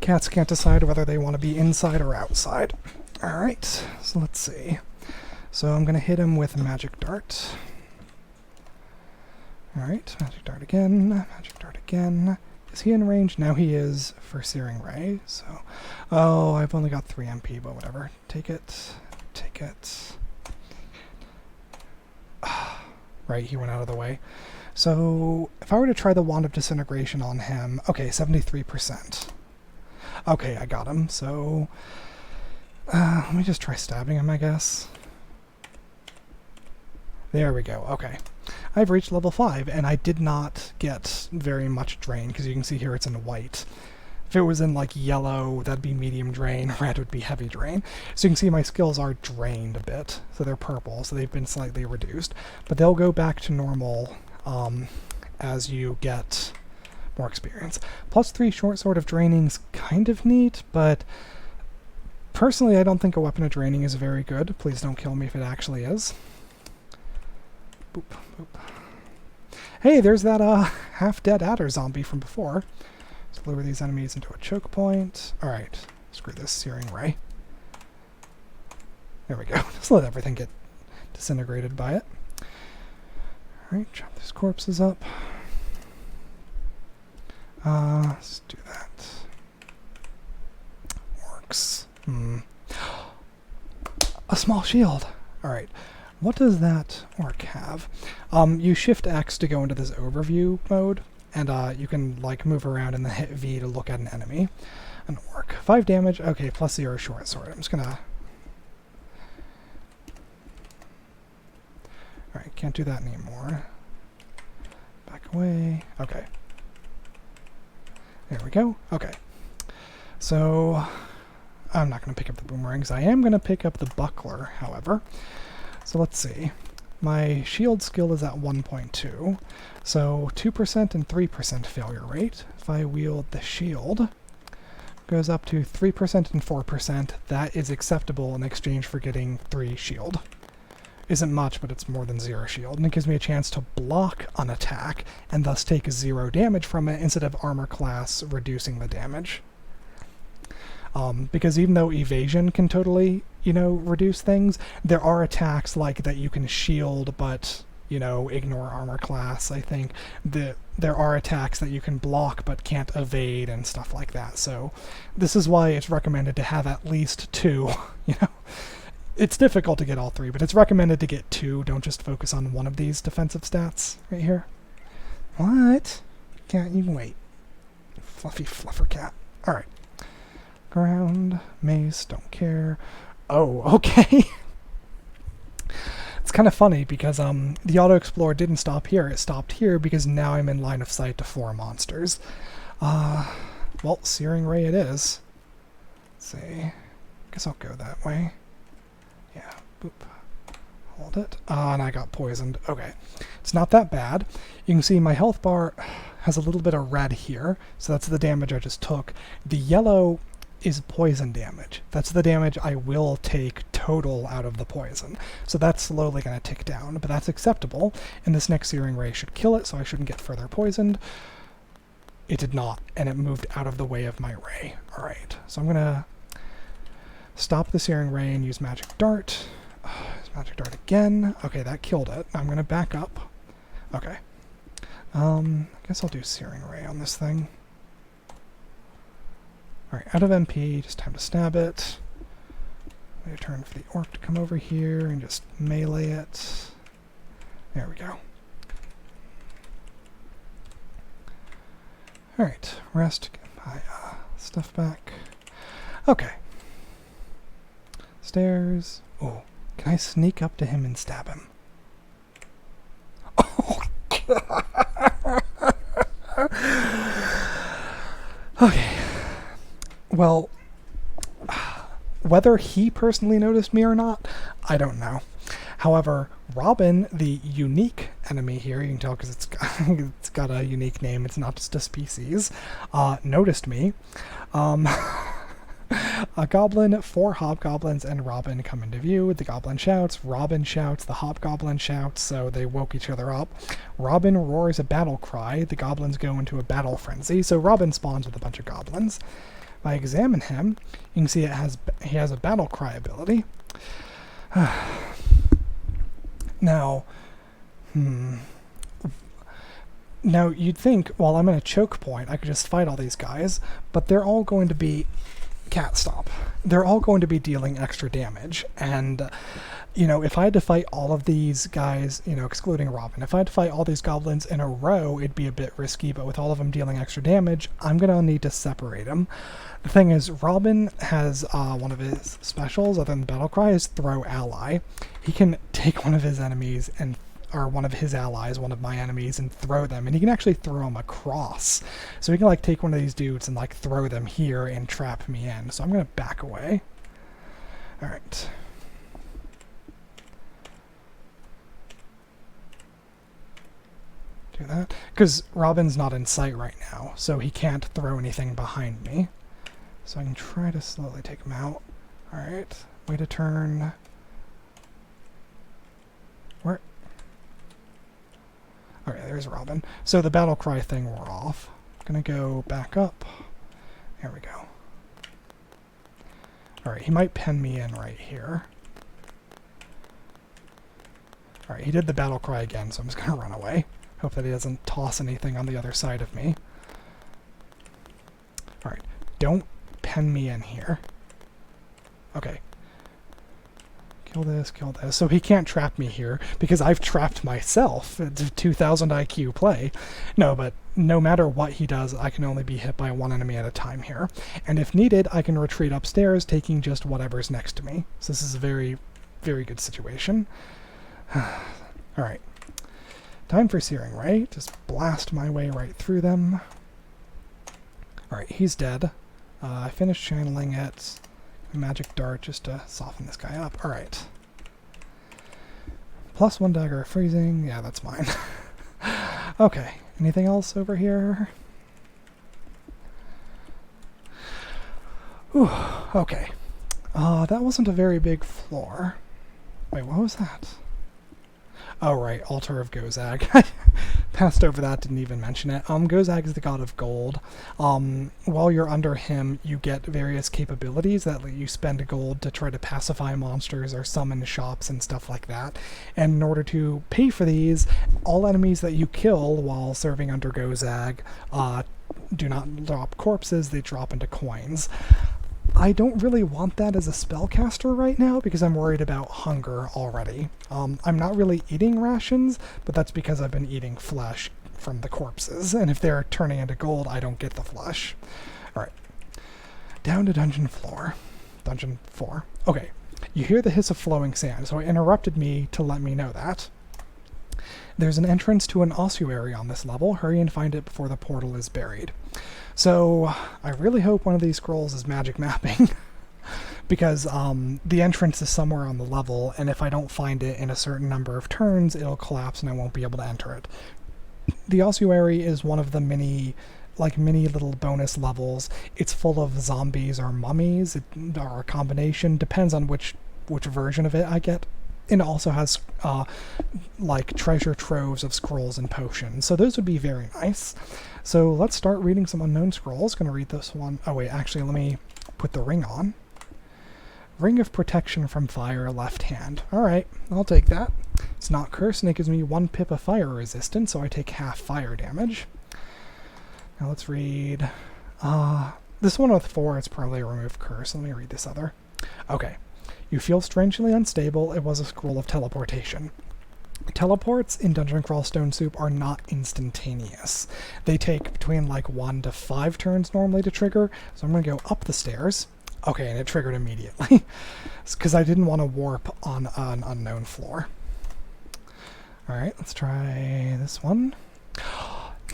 Cats can't decide whether they want to be inside or outside. Alright, so let's see. So I'm going to hit him with Magic Dart. Alright, Magic Dart again, Magic Dart again. Is he in range? Now he is for Searing Ray, so... Oh, I've only got 3 MP, but whatever. Take it. Take it. Right, he went out of the way. So, if I were to try the Wand of Disintegration on him... Okay, 73%. Okay, I got him, so... let me just try stabbing him, I guess. There we go, okay. I've reached level 5, and I did not get very much drain, because you can see here it's in white. If it was in, like, yellow, that'd be medium drain, red would be heavy drain. So you can see my skills are drained a bit, so they're purple, so they've been slightly reduced. But they'll go back to normal as you get more experience. +3 short sword of draining's kind of neat, but personally I don't think a weapon of draining is very good. Please don't kill me if it actually is. Boop, boop. Hey, there's that half-dead adder zombie from before. Let's lure these enemies into a choke point. Alright, screw this Searing Ray. There we go. Just let everything get disintegrated by it. Alright, chop these corpses up. Let's do that. Works. A small shield! Alright. What does that orc have? You shift X to go into this overview mode, and you can like move around and then hit V to look at an enemy. An orc. 5 damage, okay, +0 short sword. I'm just gonna... Alright, can't do that anymore. away. Okay. There we go. Okay. So I'm not going to pick up the boomerangs. I am going to pick up the buckler, however. So let's see. My shield skill is at 1.2, so 2% and 3% failure rate. If I wield the shield, goes up to 3% and 4%. That is acceptable in exchange for getting 3 shield. Isn't much, but it's more than 0 shield, and it gives me a chance to block an attack and thus take 0 damage from it instead of armor class reducing the damage. Because even though evasion can totally, reduce things, there are attacks like that you can shield but, ignore armor class. I think there are attacks that you can block but can't evade and stuff like that. So this is why it's recommended to have at least 2, It's difficult to get all 3, but it's recommended to get 2. Don't just focus on one of these defensive stats right here. What? Can't you wait? Fluffy fluffer cat. Alright. Ground, mace, don't care. Oh, okay. It's kind of funny because the Auto Explorer didn't stop here. It stopped here because now I'm in line of sight to 4 monsters. Well, Searing Ray it is. Let's see. Guess I'll go that way. Yeah, boop. Hold it. And I got poisoned. Okay. It's not that bad. You can see my health bar has a little bit of red here, so that's the damage I just took. The yellow is poison damage. That's the damage I will take total out of the poison. So that's slowly going to tick down, but that's acceptable, and this next Searing Ray should kill it, so I shouldn't get further poisoned. It did not, and it moved out of the way of my ray. Alright, so I'm going to stop the Searing Ray and use Magic Dart. Magic Dart again. Okay, that killed it. I'm going to back up. Okay. I guess I'll do Searing Ray on this thing. Alright, out of MP, just time to stab it. Wait a turn for the orc to come over here and just melee it. There we go. Alright, rest, get my stuff back. Okay. Stairs. Oh, can I sneak up to him and stab him? Oh, God. Okay. Well, whether he personally noticed me or not, I don't know. However, Robin, the unique enemy here, you can tell because it's got a unique name, it's not just a species, noticed me. A goblin, 4 hobgoblins, and Robin come into view. The goblin shouts, Robin shouts, the hobgoblin shouts, so they woke each other up. Robin roars a battle cry. The goblins go into a battle frenzy, so Robin spawns with a bunch of goblins. If I examine him, you can see he has a battle cry ability. Now, Now, you'd think, well, I'm in a choke point, I could just fight all these guys, but they're all going to be... Cat, stop. They're all going to be dealing extra damage, and, if I had to fight all of these guys, excluding Robin, if I had to fight all these goblins in a row, it'd be a bit risky, but with all of them dealing extra damage, I'm going to need to separate them. The thing is, Robin has one of his specials, other than Battle Cry, is Throw Ally. He can take one of his enemies or one of his allies, one of my enemies, and throw them, and he can actually throw them across. So he can take one of these dudes and throw them here and trap me in. So I'm gonna back away. Alright. Do that. Because Robin's not in sight right now, so he can't throw anything behind me. So I can try to slowly take him out. Alright. Wait a turn. Where? Okay, there's Robin. So the battle cry thing wore off. Gonna go back up. There we go. Alright, he might pen me in right here. Alright, he did the battle cry again, so I'm just gonna run away. Hope that he doesn't toss anything on the other side of me. Alright, don't pen me in here. Okay. Kill this, kill this. So he can't trap me here, because I've trapped myself. It's a 2000 IQ play. No, but no matter what he does, I can only be hit by one enemy at a time here. And if needed, I can retreat upstairs, taking just whatever's next to me. So this is a very, very good situation. Alright. Time for Searing Ray. Just blast my way right through them. Alright, he's dead. I finished channeling it. Magic Dart just to soften this guy up. Alright. +1 dagger of freezing. Yeah, that's mine. Okay, anything else over here? Whew, okay. That wasn't a very big floor. Wait, what was that? Oh, right, Altar of Gozag. Passed over that, didn't even mention it. Gozag is the god of gold. While you're under him, you get various capabilities that let you spend gold to try to pacify monsters or summon shops and stuff like that. And in order to pay for these, all enemies that you kill while serving under Gozag do not drop corpses, they drop into coins. I don't really want that as a spellcaster right now because I'm worried about hunger already. I'm not really eating rations, but that's because I've been eating flesh from the corpses, and if they're turning into gold, I don't get the flesh. Alright. Down to dungeon floor. Dungeon 4. Okay. You hear the hiss of flowing sand, so it interrupted me to let me know that. There's an entrance to an ossuary on this level. Hurry and find it before the portal is buried. So, I really hope one of these scrolls is magic mapping, because the entrance is somewhere on the level, and if I don't find it in a certain number of turns, it'll collapse and I won't be able to enter it. The ossuary is one of the many little bonus levels. It's full of zombies or mummies, or a combination, depends on which version of it I get. And it also has treasure troves of scrolls and potions, so those would be very nice. So let's start reading some unknown scrolls. Gonna read this one. Oh wait, actually let me put the ring on. Ring of Protection from Fire, left hand. Alright, I'll take that. It's not cursed and it gives me 1 pip of fire resistance, so I take half fire damage. Now let's read this one with 4, it's probably a remove curse. Let me read this other. Okay. You feel strangely unstable. It was a scroll of teleportation. Teleports in Dungeon Crawl Stone Soup are not instantaneous. They take between 1 to 5 turns normally to trigger, so I'm going to go up the stairs. Okay, and it triggered immediately, because I didn't want to warp on an unknown floor. Alright, let's try this one.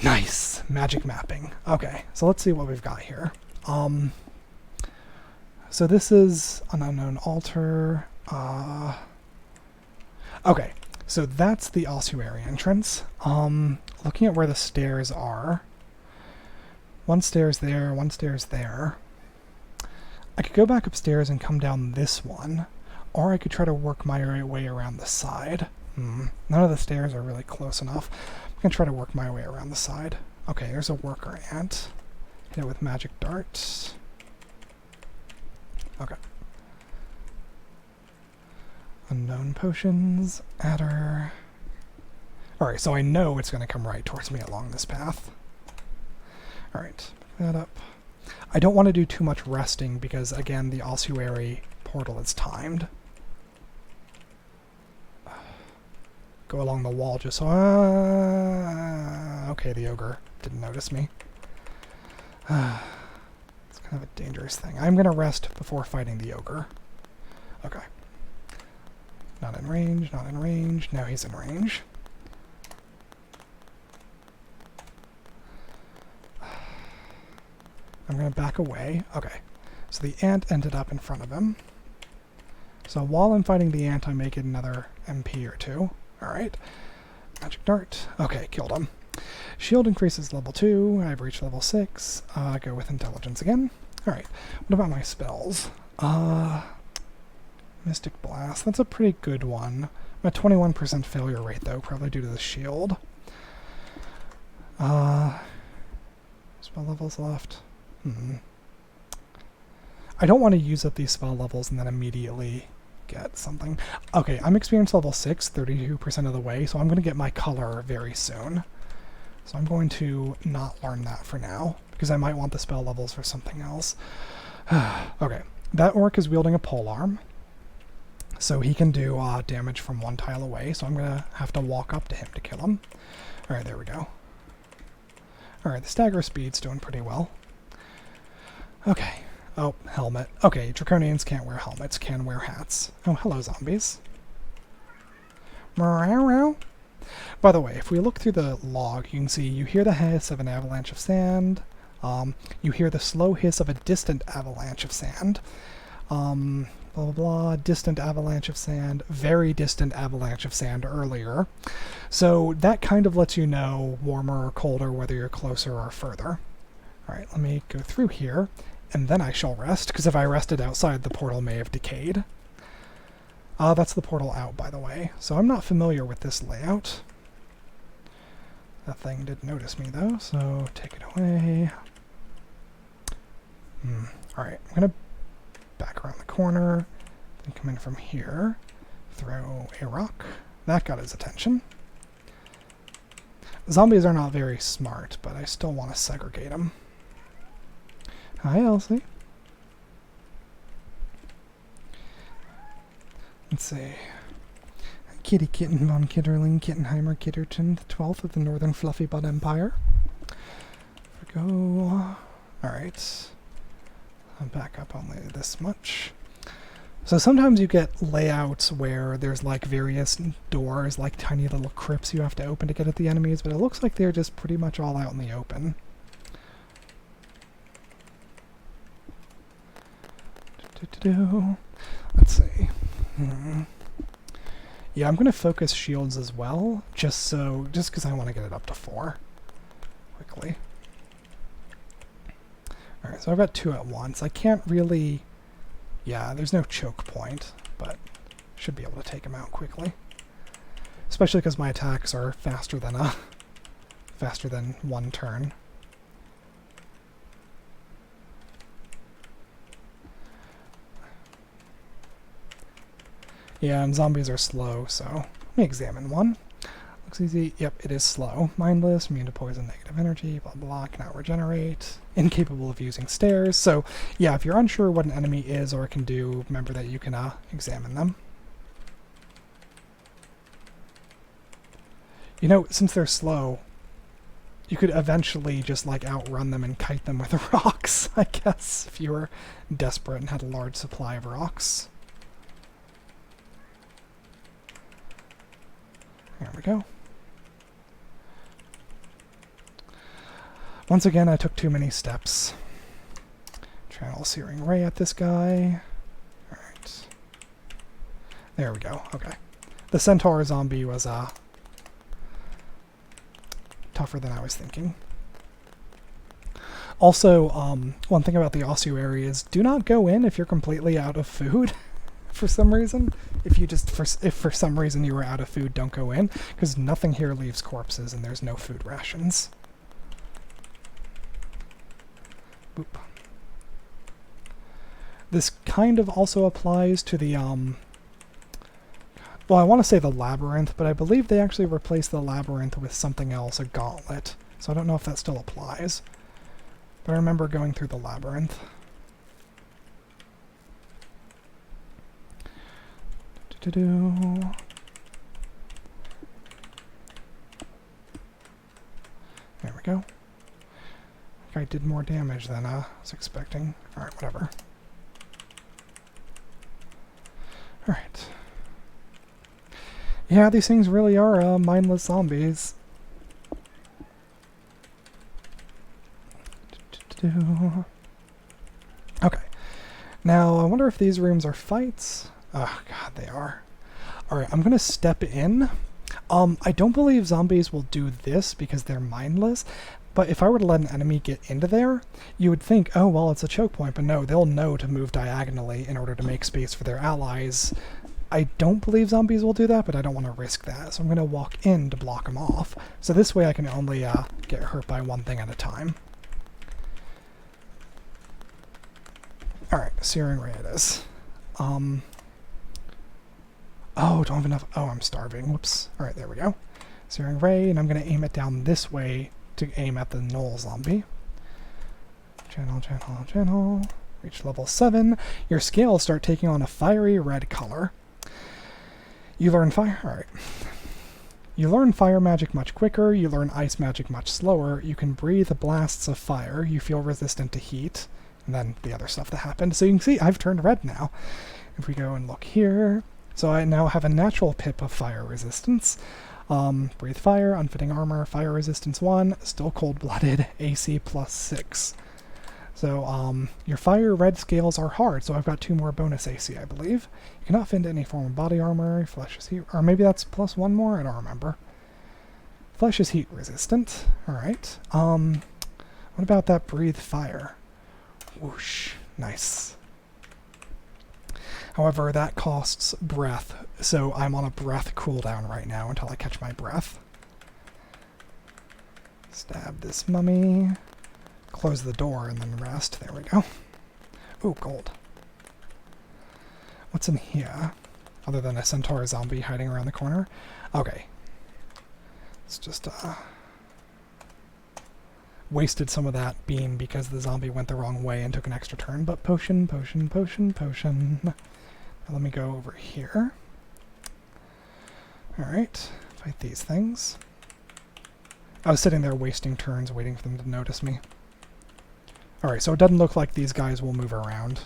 Nice! Magic mapping. Okay, so let's see what we've got here. So this is an unknown altar. Okay, so that's the ossuary entrance. Looking at where the stairs are. 1 stair's there, 1 stair's there. I could go back upstairs and come down this one, or I could try to work my way around the side. None of the stairs are really close enough. I'm going to try to work my way around the side. Okay, there's a worker ant. Hit it with magic darts. Okay. Unknown potions, adder. Alright, so I know it's going to come right towards me along this path. Alright, pick that up. I don't want to do too much resting because, again, the ossuary portal is timed. Go along the wall just so... okay, the ogre didn't notice me. It's kind of a dangerous thing. I'm going to rest before fighting the ogre. Okay. Not in range, not in range. Now he's in range. I'm going to back away. Okay. So the ant ended up in front of him. So while I'm fighting the ant, I make it another MP or 2. Alright. Magic dart. Okay, killed him. Shield increases level 2. I've reached level 6. Go with intelligence again. Alright. What about my spells? Mystic Blast. That's a pretty good one. I'm at 21% failure rate, though, probably due to the shield. Spell levels left. I don't want to use up these spell levels and then immediately get something. Okay, I'm experience level 6, 32% of the way, so I'm going to get my color very soon. So I'm going to not learn that for now, because I might want the spell levels for something else. Okay, that orc is wielding a polearm, so he can do damage from 1 tile away, so I'm going to have to walk up to him to kill him. Alright, there we go. Alright, the stagger speed's doing pretty well. Okay. Oh, helmet. Okay, Draconians can't wear helmets, can wear hats. Oh, hello, zombies. Meow. By the way, if we look through the log, you can see you hear the hiss of an avalanche of sand. You hear the slow hiss of a distant avalanche of sand. Blah, blah, blah, distant avalanche of sand, very distant avalanche of sand earlier. So that kind of lets you know warmer or colder, whether you're closer or further. Alright, let me go through here, and then I shall rest, because if I rested outside, the portal may have decayed. That's the portal out, by the way. So I'm not familiar with this layout. That thing did notice me, though, so take it away. Alright, I'm going to back around the corner, then come in from here, throw a rock. That got his attention. Zombies are not very smart, but I still want to segregate them. Hi, Elsie. Let's see. Kitty Kitten von Kitterling Kittenheimer Kitterton, the 12th of the Northern Fluffy Bud Empire. There we go. Alright. I'll back up only this much. So sometimes you get layouts where there's like various doors, like tiny little crypts you have to open to get at the enemies, but it looks like they're just pretty much all out in the open. Let's see. Yeah, I'm going to focus shields as well, just because I want to get it up to 4 quickly. Alright, so I've got 2 at once. I can't really... Yeah, there's no choke point, but should be able to take him out quickly. Especially because my attacks are faster than 1 turn. Yeah, and zombies are slow, so let me examine one. Looks easy. Yep, it is slow. Mindless, immune to poison, negative energy, blah blah, cannot regenerate, incapable of using stairs. So yeah, if you're unsure what an enemy is or can do, remember that you can examine them. You know, since they're slow, you could eventually just like outrun them and kite them with rocks, I guess, if you were desperate and had a large supply of rocks. There we go. Once again, I took too many steps. Channel Searing Ray at this guy. Alright. There we go. Okay. The Centaur zombie was tougher than I was thinking. Also, one thing about the ossuary is do not go in if you're completely out of food. For some reason, if for some reason you were out of food, don't go in, because nothing here leaves corpses and there's no food rations. Boop. This kind of also applies to the well, I want to say the labyrinth, but I believe they actually replaced the labyrinth with something else, a gauntlet. So I don't know if that still applies. But I remember going through the labyrinth. There we go. I did more damage than I was expecting. Alright, whatever. Alright. Yeah, these things really are mindless zombies. Okay. Now, I wonder if these rooms are fights. Oh, God, they are. Alright, I'm going to step in. I don't believe zombies will do this because they're mindless, but if I were to let an enemy get into there, you would think, oh, well, it's a choke point, but no, they'll know to move diagonally in order to make space for their allies. I don't believe zombies will do that, but I don't want to risk that, so I'm going to walk in to block them off. So this way I can only get hurt by one thing at a time. Alright, Searing Ray it is. Oh, don't have enough. Oh, I'm starving. Whoops. Alright, there we go. Searing Ray, and I'm going to aim it down this way to aim at the Knoll zombie. Channel. Reach level 7. Your scales start taking on a fiery red color. You learn fire. Alright. You learn fire magic much quicker. You learn ice magic much slower. You can breathe blasts of fire. You feel resistant to heat. And then the other stuff that happened. So you can see I've turned red now. If we go and look here. So I now have a natural pip of fire resistance. Breathe fire, unfitting armor, fire resistance 1, still cold-blooded, AC +6. So, your fire red scales are hard, so I've got 2 more bonus AC, I believe. You cannot fit into any form of body armor, flesh is heat, or maybe that's +1 more, I don't remember. Flesh is heat resistant, alright. What about that breathe fire? Whoosh, nice. However, that costs breath, so I'm on a breath cooldown right now until I catch my breath. Stab this mummy. Close the door and then rest. There we go. Ooh, gold. What's in here? Other than a centaur zombie hiding around the corner? Okay. It's just, wasted some of that beam because the zombie went the wrong way and took an extra turn, but potion, potion, potion, potion. Now let me go over here. Alright, fight these things. I was sitting there wasting turns waiting for them to notice me. Alright, so it doesn't look like these guys will move around.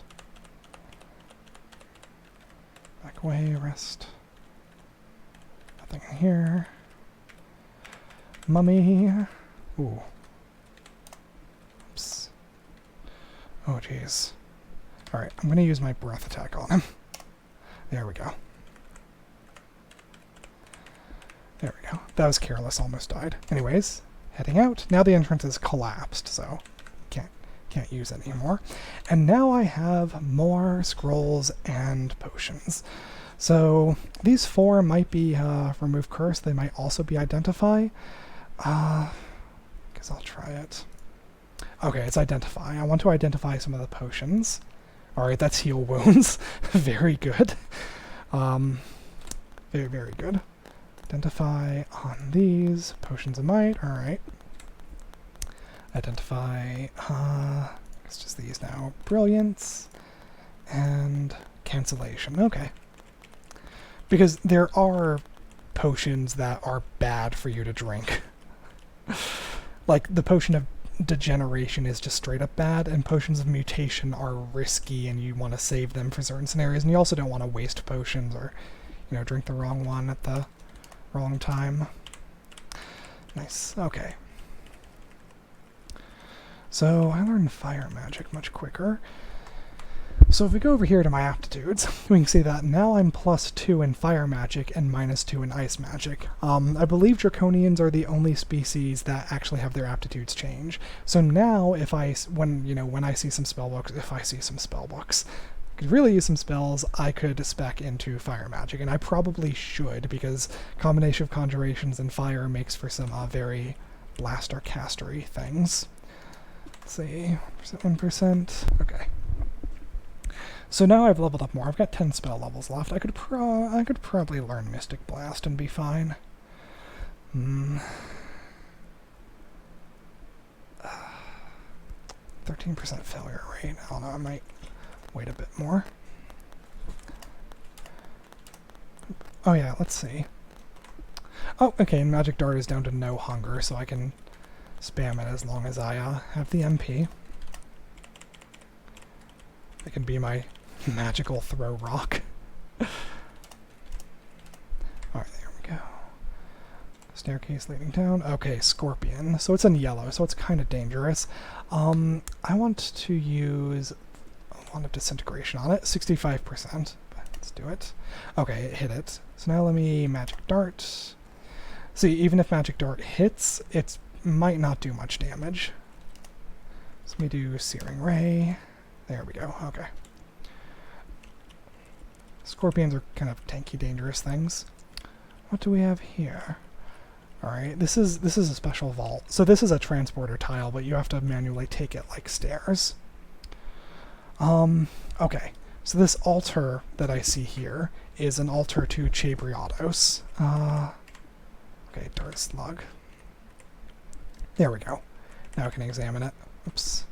Back away, rest. Nothing in here. Mummy. Ooh. Oops. Oh, jeez. Alright, I'm going to use my breath attack on him. There we go. There we go. That was careless, almost died. Anyways, heading out. Now the entrance is collapsed, so can't use it anymore. And now I have more scrolls and potions. So these 4 might be remove curse. They might also be identify. Guess I'll try it. Okay, it's identify. I want to identify some of the potions. Alright, that's heal wounds. Very good. Very, very good. Identify on these. Potions of might. Alright. Identify, it's just these now. Brilliance and cancellation. Okay. Because there are potions that are bad for you to drink. Like, the potion of degeneration is just straight up bad, and potions of mutation are risky and you want to save them for certain scenarios, and you also don't want to waste potions or, you know, drink the wrong one at the wrong time. Nice. Okay. So I learned fire magic much quicker. So if we go over here to my aptitudes, we can see that now I'm +2 in fire magic and -2 in ice magic. I believe Draconians are the only species that actually have their aptitudes change. So now if when I see some spellbooks, could really use some spells, I could spec into fire magic, and I probably should, because combination of conjurations and fire makes for some very blaster castery things. Let's see, 1%. Okay. So now I've leveled up more. I've got 10 spell levels left. I could probably learn Mystic Blast and be fine. 13% failure rate. I don't know, I might wait a bit more. Oh yeah, let's see. Oh, okay, Magic Dart is down to no hunger, so I can spam it as long as I have the MP. It can be my magical throw rock. Alright, there we go. Staircase leading down. Okay, Scorpion. So it's in yellow, so it's kind of dangerous. I want to use a Wand of Disintegration on it. 65%. Let's do it. Okay, it hit it. So now let me Magic Dart. See, even if Magic Dart hits, it might not do much damage. So let me do Searing Ray. There we go. Okay. Scorpions are kind of tanky, dangerous things. What do we have here? Alright, this is a special vault. So this is a transporter tile, but you have to manually take it like stairs. Okay. So this altar that I see here is an altar to Chabriados. Okay, Dart Slug. There we go. Now I can examine it. Oops.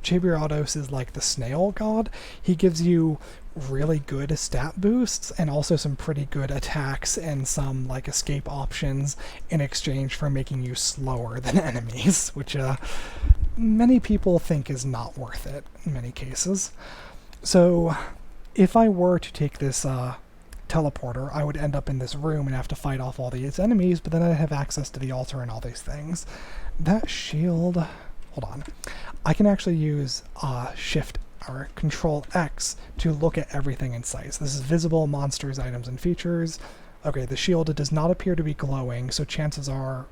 Chabriados is like the snail god. He gives you really good stat boosts and also some pretty good attacks and some like escape options in exchange for making you slower than enemies, which many people think is not worth it in many cases. So if I were to take this teleporter, I would end up in this room and have to fight off all these enemies, but then I'd have access to the altar and all these things. That shield... Hold on. I can actually use Shift or Control X to look at everything in sight. So this is visible, monsters, items, and features. Okay, the shield, it does not appear to be glowing, so chances are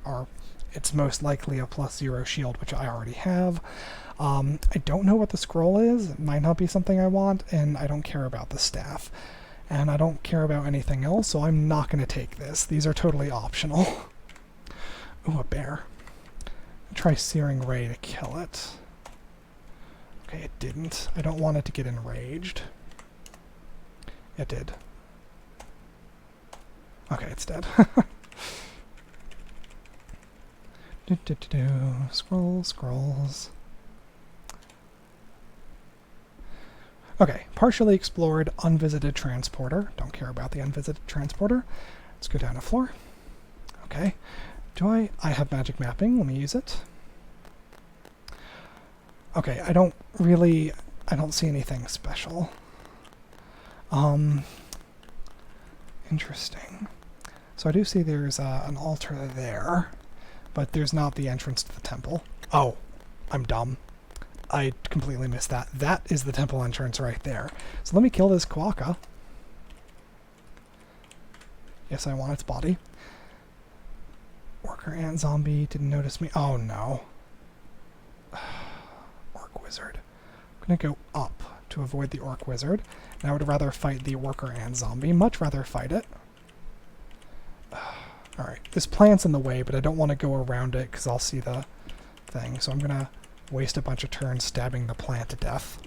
it's most likely a +0 shield, which I already have. I don't know what the scroll is. It might not be something I want, and I don't care about the staff. And I don't care about anything else, so I'm not going to take this. These are totally optional. Ooh, a bear. Try Searing Ray to kill it. Okay, it didn't. I don't want it to get enraged. It did. Okay, it's dead. Scrolls. Okay, partially explored, unvisited transporter. Don't care about the unvisited transporter. Let's go down a floor. Okay. I have magic mapping. Let me use it. Okay, I don't see anything special. Interesting. So I do see there's an altar there, but there's not the entrance to the temple. Oh, I'm dumb. I completely missed that. That is the temple entrance right there. So let me kill this Quokka. Yes, I want its body. Worker and zombie didn't notice me. Oh no. Orc wizard. I'm gonna go up to avoid the orc wizard. And I would rather fight the worker and zombie. Much rather fight it. Alright, this plant's in the way, but I don't want to go around it because I'll see the thing. So I'm gonna waste a bunch of turns stabbing the plant to death.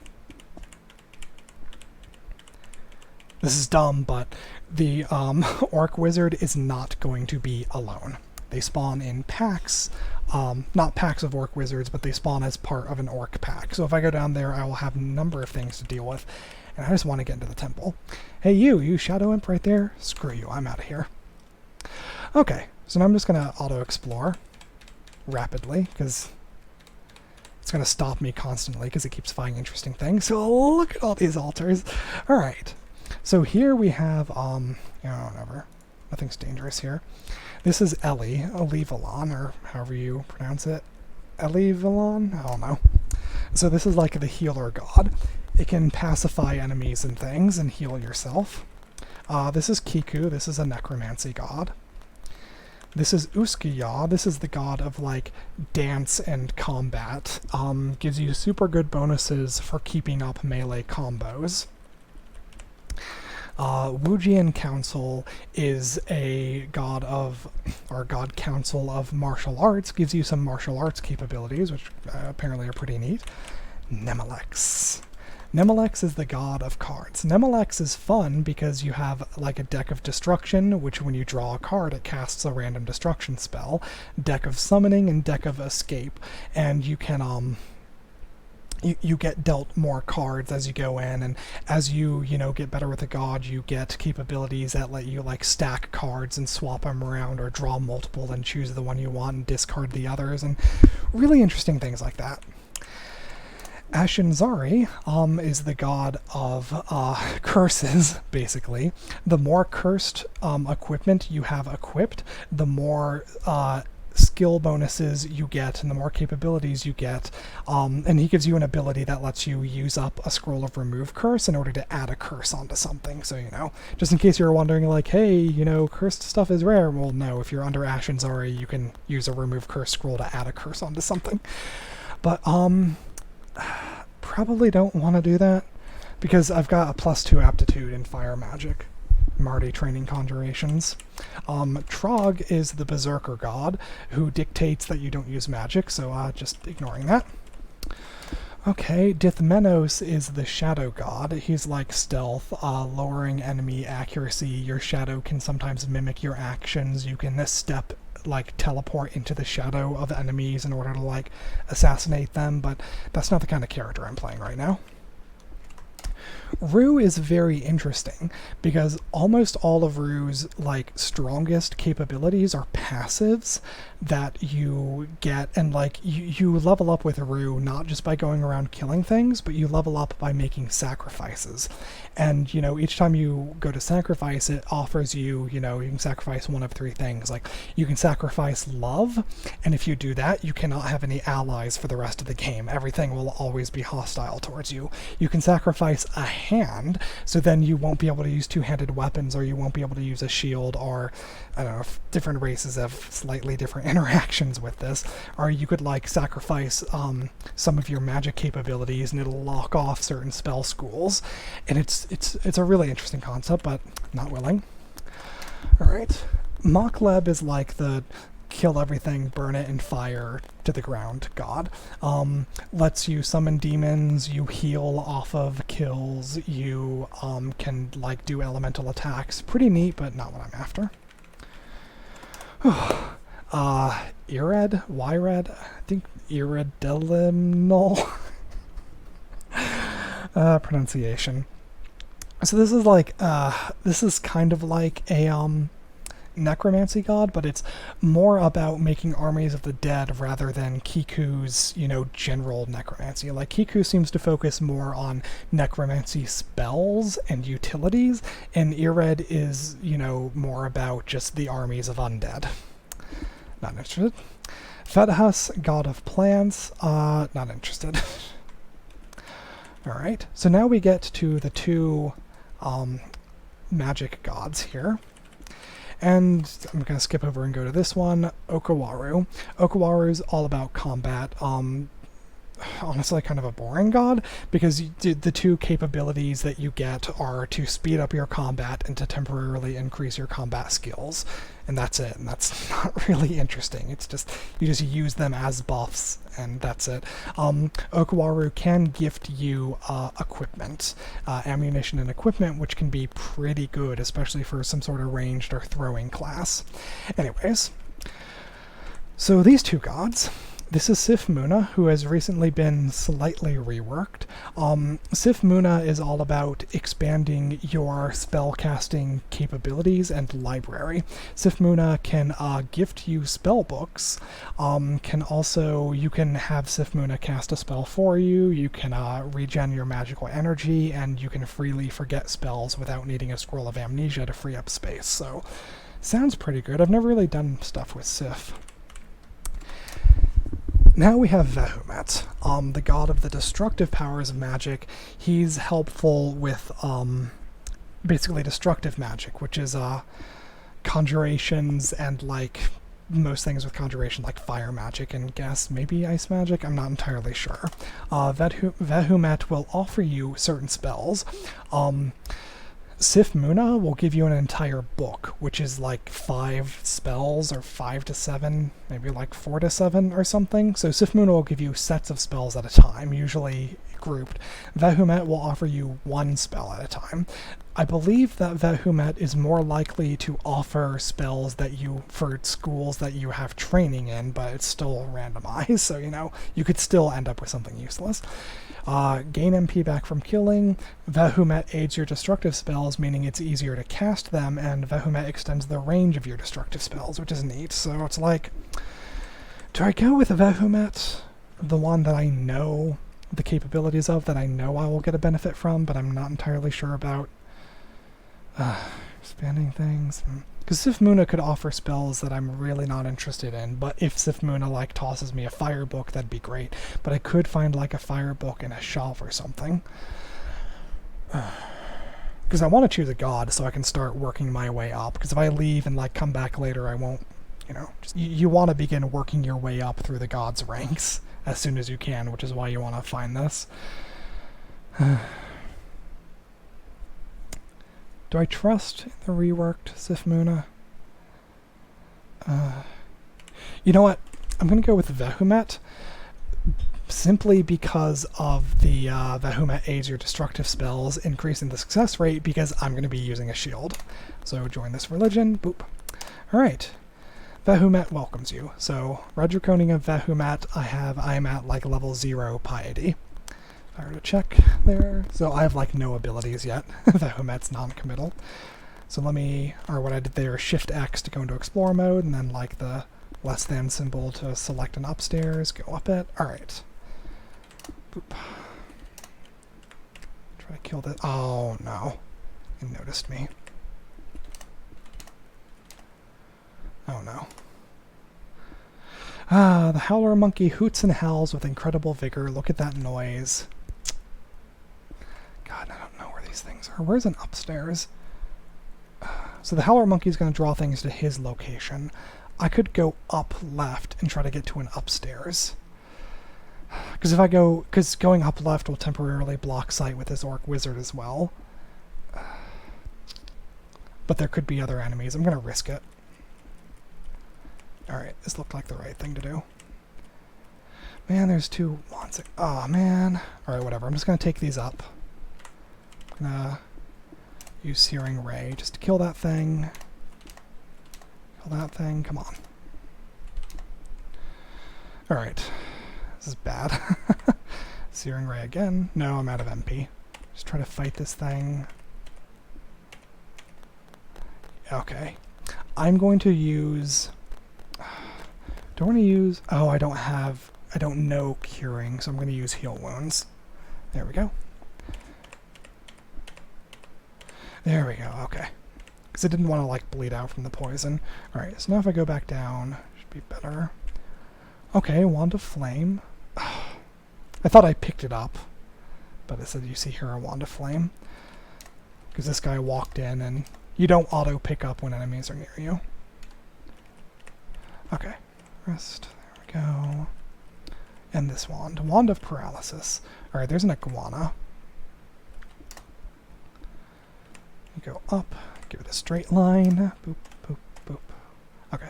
This is dumb, but the orc wizard is not going to be alone. They spawn in packs, not packs of orc wizards, but they spawn as part of an orc pack. So if I go down there, I will have a number of things to deal with, and I just want to get into the temple. Hey you shadow imp right there? Screw you, I'm out of here. Okay, so now I'm just going to auto-explore rapidly, because it's going to stop me constantly, because it keeps finding interesting things. So look at all these altars. Alright, so here we have, whatever. Nothing's dangerous here. This is Elivalon, or however you pronounce it. Elivalon? I don't know. So this is like the healer god. It can pacify enemies and things and heal yourself. This is Kiku. This is a necromancy god. This is Uskiya. This is the god of like dance and combat. Gives you super good bonuses for keeping up melee combos. Wujian Council is a god of, or god council of martial arts, gives you some martial arts capabilities, which apparently are pretty neat. Nemelex. Nemelex is the god of cards. Nemelex is fun because you have like a deck of destruction, which when you draw a card, it casts a random destruction spell, deck of summoning, and deck of escape, and you can you get dealt more cards as you go in, and as you get better with the god, you get capabilities that let you like stack cards and swap them around, or draw multiple and choose the one you want and discard the others, and really interesting things like that. Ashinzari is the god of curses, basically. The more cursed equipment you have equipped, the more skill bonuses you get and the more capabilities you get, and he gives you an ability that lets you use up a scroll of remove curse in order to add a curse onto something. So just in case you're wondering like, hey, cursed stuff is rare, well no, if you're under Ashinzari you can use a remove curse scroll to add a curse onto something. But probably don't want to do that because I've got a +2 aptitude in fire magic. I'm already training conjurations. Trog is the berserker god who dictates that you don't use magic, so just ignoring that. Okay, Dithmenos is the shadow god. He's like stealth, lowering enemy accuracy. Your shadow can sometimes mimic your actions. You can teleport into the shadow of enemies in order to assassinate them, but that's not the kind of character I'm playing right now. Rue is very interesting because almost all of Rue's like strongest capabilities are passives that you get, and like you level up with Rue not just by going around killing things, but you level up by making sacrifices. And each time you go to sacrifice, it offers you, you can sacrifice one of three things. Like you can sacrifice love, and if you do that, you cannot have any allies for the rest of the game. Everything will always be hostile towards you. You can sacrifice a hand, so then you won't be able to use two-handed weapons, or you won't be able to use a shield, or I don't know if different races have slightly different interactions with this. Or you could like sacrifice some of your magic capabilities, and it'll lock off certain spell schools. And it's a really interesting concept, but not willing. All right, Mokleb is like the kill everything, burn it, and fire to the ground god. Lets you summon demons, you heal off of kills, you can like do elemental attacks. Pretty neat, but not what I'm after. Ired? Yred? I think Iridelinol. Pronunciation. So this is like, this is kind of like a, necromancy god, but it's more about making armies of the dead rather than Kiku's, general necromancy. Like Kiku seems to focus more on necromancy spells and utilities, and Ired is, more about just the armies of undead. Not interested. Fedhas, god of plants, not interested. Alright, so now we get to the two magic gods here. And I'm going to skip over and go to this one, Okawaru. Okawaru's all about combat. Honestly, kind of a boring god, because the two capabilities that you get are to speed up your combat and to temporarily increase your combat skills. And that's it, and that's not really interesting. It's just, you just use them as buffs, and that's it. Okawaru can gift you equipment, ammunition and equipment, which can be pretty good, especially for some sort of ranged or throwing class. Anyways, so these two gods. This is Sif Muna, who has recently been slightly reworked. Sif Muna is all about expanding your spellcasting capabilities and library. Sif Muna can gift you spell books. You can have Sif Muna cast a spell for you. You can regen your magical energy, and you can freely forget spells without needing a scroll of amnesia to free up space. So, sounds pretty good. I've never really done stuff with Sif. Now we have Vehumet, the god of the destructive powers of magic. He's helpful with basically destructive magic, which is conjurations and like most things with conjuration, like fire magic and guess maybe ice magic. I'm not entirely sure. Vehumet will offer you certain spells. Sif Muna will give you an entire book, which is like 5 spells, or 5 to 7, maybe like 4 to 7 or something. So Sif Muna will give you sets of spells at a time, usually grouped. Vehumet will offer you 1 spell at a time. I believe that Vehumet is more likely to offer spells for schools that you have training in, but it's still randomized, so you could still end up with something useless. Gain MP back from killing. Vehumet aids your destructive spells, meaning it's easier to cast them, and Vehumet extends the range of your destructive spells, which is neat. So it's like, do I go with Vehumet, the one that I know the capabilities of, that I know I will get a benefit from, but I'm not entirely sure about expanding things? Because Sif Muna could offer spells that I'm really not interested in, but if Sif Muna like tosses me a fire book, that'd be great. But I could find like a fire book in a shelf or something. Because I want to choose a god so I can start working my way up. Because if I leave and like come back later, I won't, you want to begin working your way up through the gods' ranks as soon as you can, which is why you want to find this. Do I trust the reworked Sif Muna? You know what? I'm going to go with Vehumet, simply because of the Vehumet aids your destructive spells, increasing the success rate, because I'm going to be using a shield. So join this religion. Boop. Alright. Vehumet welcomes you. So, Red Draconian of Vehumet, I am at like level 0 piety. Fire to check there. So I have like no abilities yet. The Homet's non-committal. So let me, or what I did there, Shift X to go into explore mode, and then like the less than symbol to select an upstairs, go up it. Alright. Boop. Try to kill this. Oh no. It noticed me. Oh no. Ah, the howler monkey hoots and howls with incredible vigor. Look at that noise. God, I don't know where these things are. Where's an upstairs? So the howler monkey is going to draw things to his location. I could go up left and try to get to an upstairs. Because going up left will temporarily block sight with this orc wizard as well. But there could be other enemies. I'm going to risk it. Alright, this looked like the right thing to do. Man, there's two wands. Oh, man. Alright, whatever. I'm just going to take these up. I'm going to use Searing Ray just to kill that thing. Kill that thing. Come on. Alright. This is bad. Searing Ray again. No, I'm out of MP. Just try to fight this thing. Okay. I'm going to use... Do I want to use... Oh, I don't know curing, so I'm going to use heal wounds. There we go. There we go, okay. Because I didn't want to, like, bleed out from the poison. Alright, so now if I go back down, should be better. Okay, Wand of Flame. I thought I picked it up, but it said you see here a Wand of Flame. Because this guy walked in, and you don't auto-pick up when enemies are near you. Okay. Rest. There we go. And this wand. Wand of Paralysis. Alright, there's an iguana. Go up. Give it a straight line. Boop, boop, boop. Okay.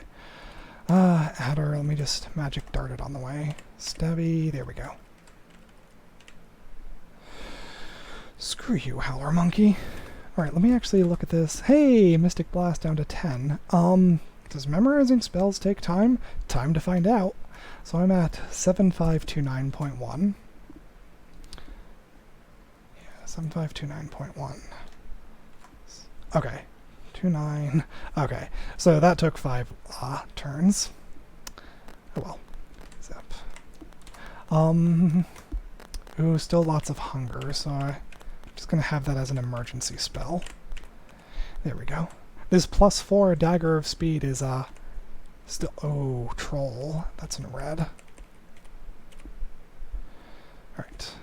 Adder, let me just magic dart it on the way. Stabby. There we go. Screw you, Howler Monkey. Alright, let me actually look at this. Hey! Mystic Blast down to 10. Does memorizing spells take time? Time to find out. So I'm at 7529.1. Yeah, 7529.1. Okay. 29. Okay. So that took 5 turns. Oh well. Zip. Ooh, still lots of hunger, so I'm just gonna have that as an emergency spell. There we go. This +4 Dagger of Speed is, still... Oh, Troll. That's in red. Alright.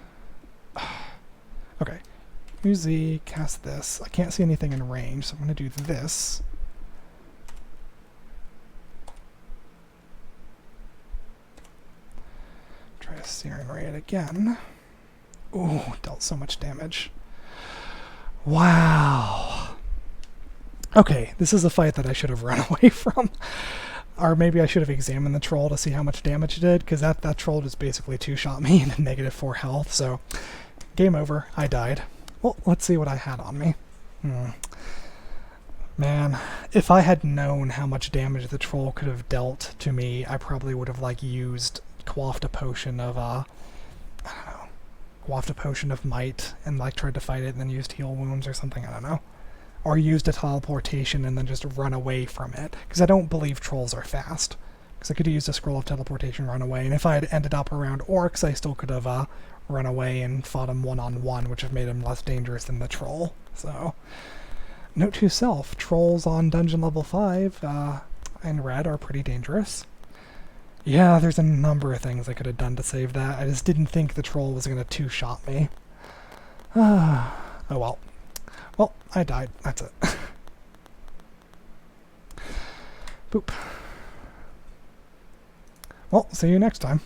Okay. Use Z, cast this. I can't see anything in range, so I'm going to do this. Try to Searing Ray it again. Ooh, dealt so much damage. Wow. Okay, this is a fight that I should have run away from. Or maybe I should have examined the troll to see how much damage it did, because that troll just basically two-shot me into -4 health, so game over. I died. Well, let's see what I had on me. Man, if I had known how much damage the troll could have dealt to me, I probably would have, like, used quaffed a potion of, I don't know, quaffed a potion of might and, like, tried to fight it and then used heal wounds or something, I don't know. Or used a teleportation and then just run away from it. Because I don't believe trolls are fast. Because I could have used a scroll of teleportation, run away, and if I had ended up around orcs, I still could have run away and fought them one-on-one, which have made them less dangerous than the troll. So, note to self, trolls on dungeon level 5 in red are pretty dangerous. Yeah, there's a number of things I could have done to save that. I just didn't think the troll was going to two-shot me. Oh well. Well, I died. That's it. Boop. Well, see you next time.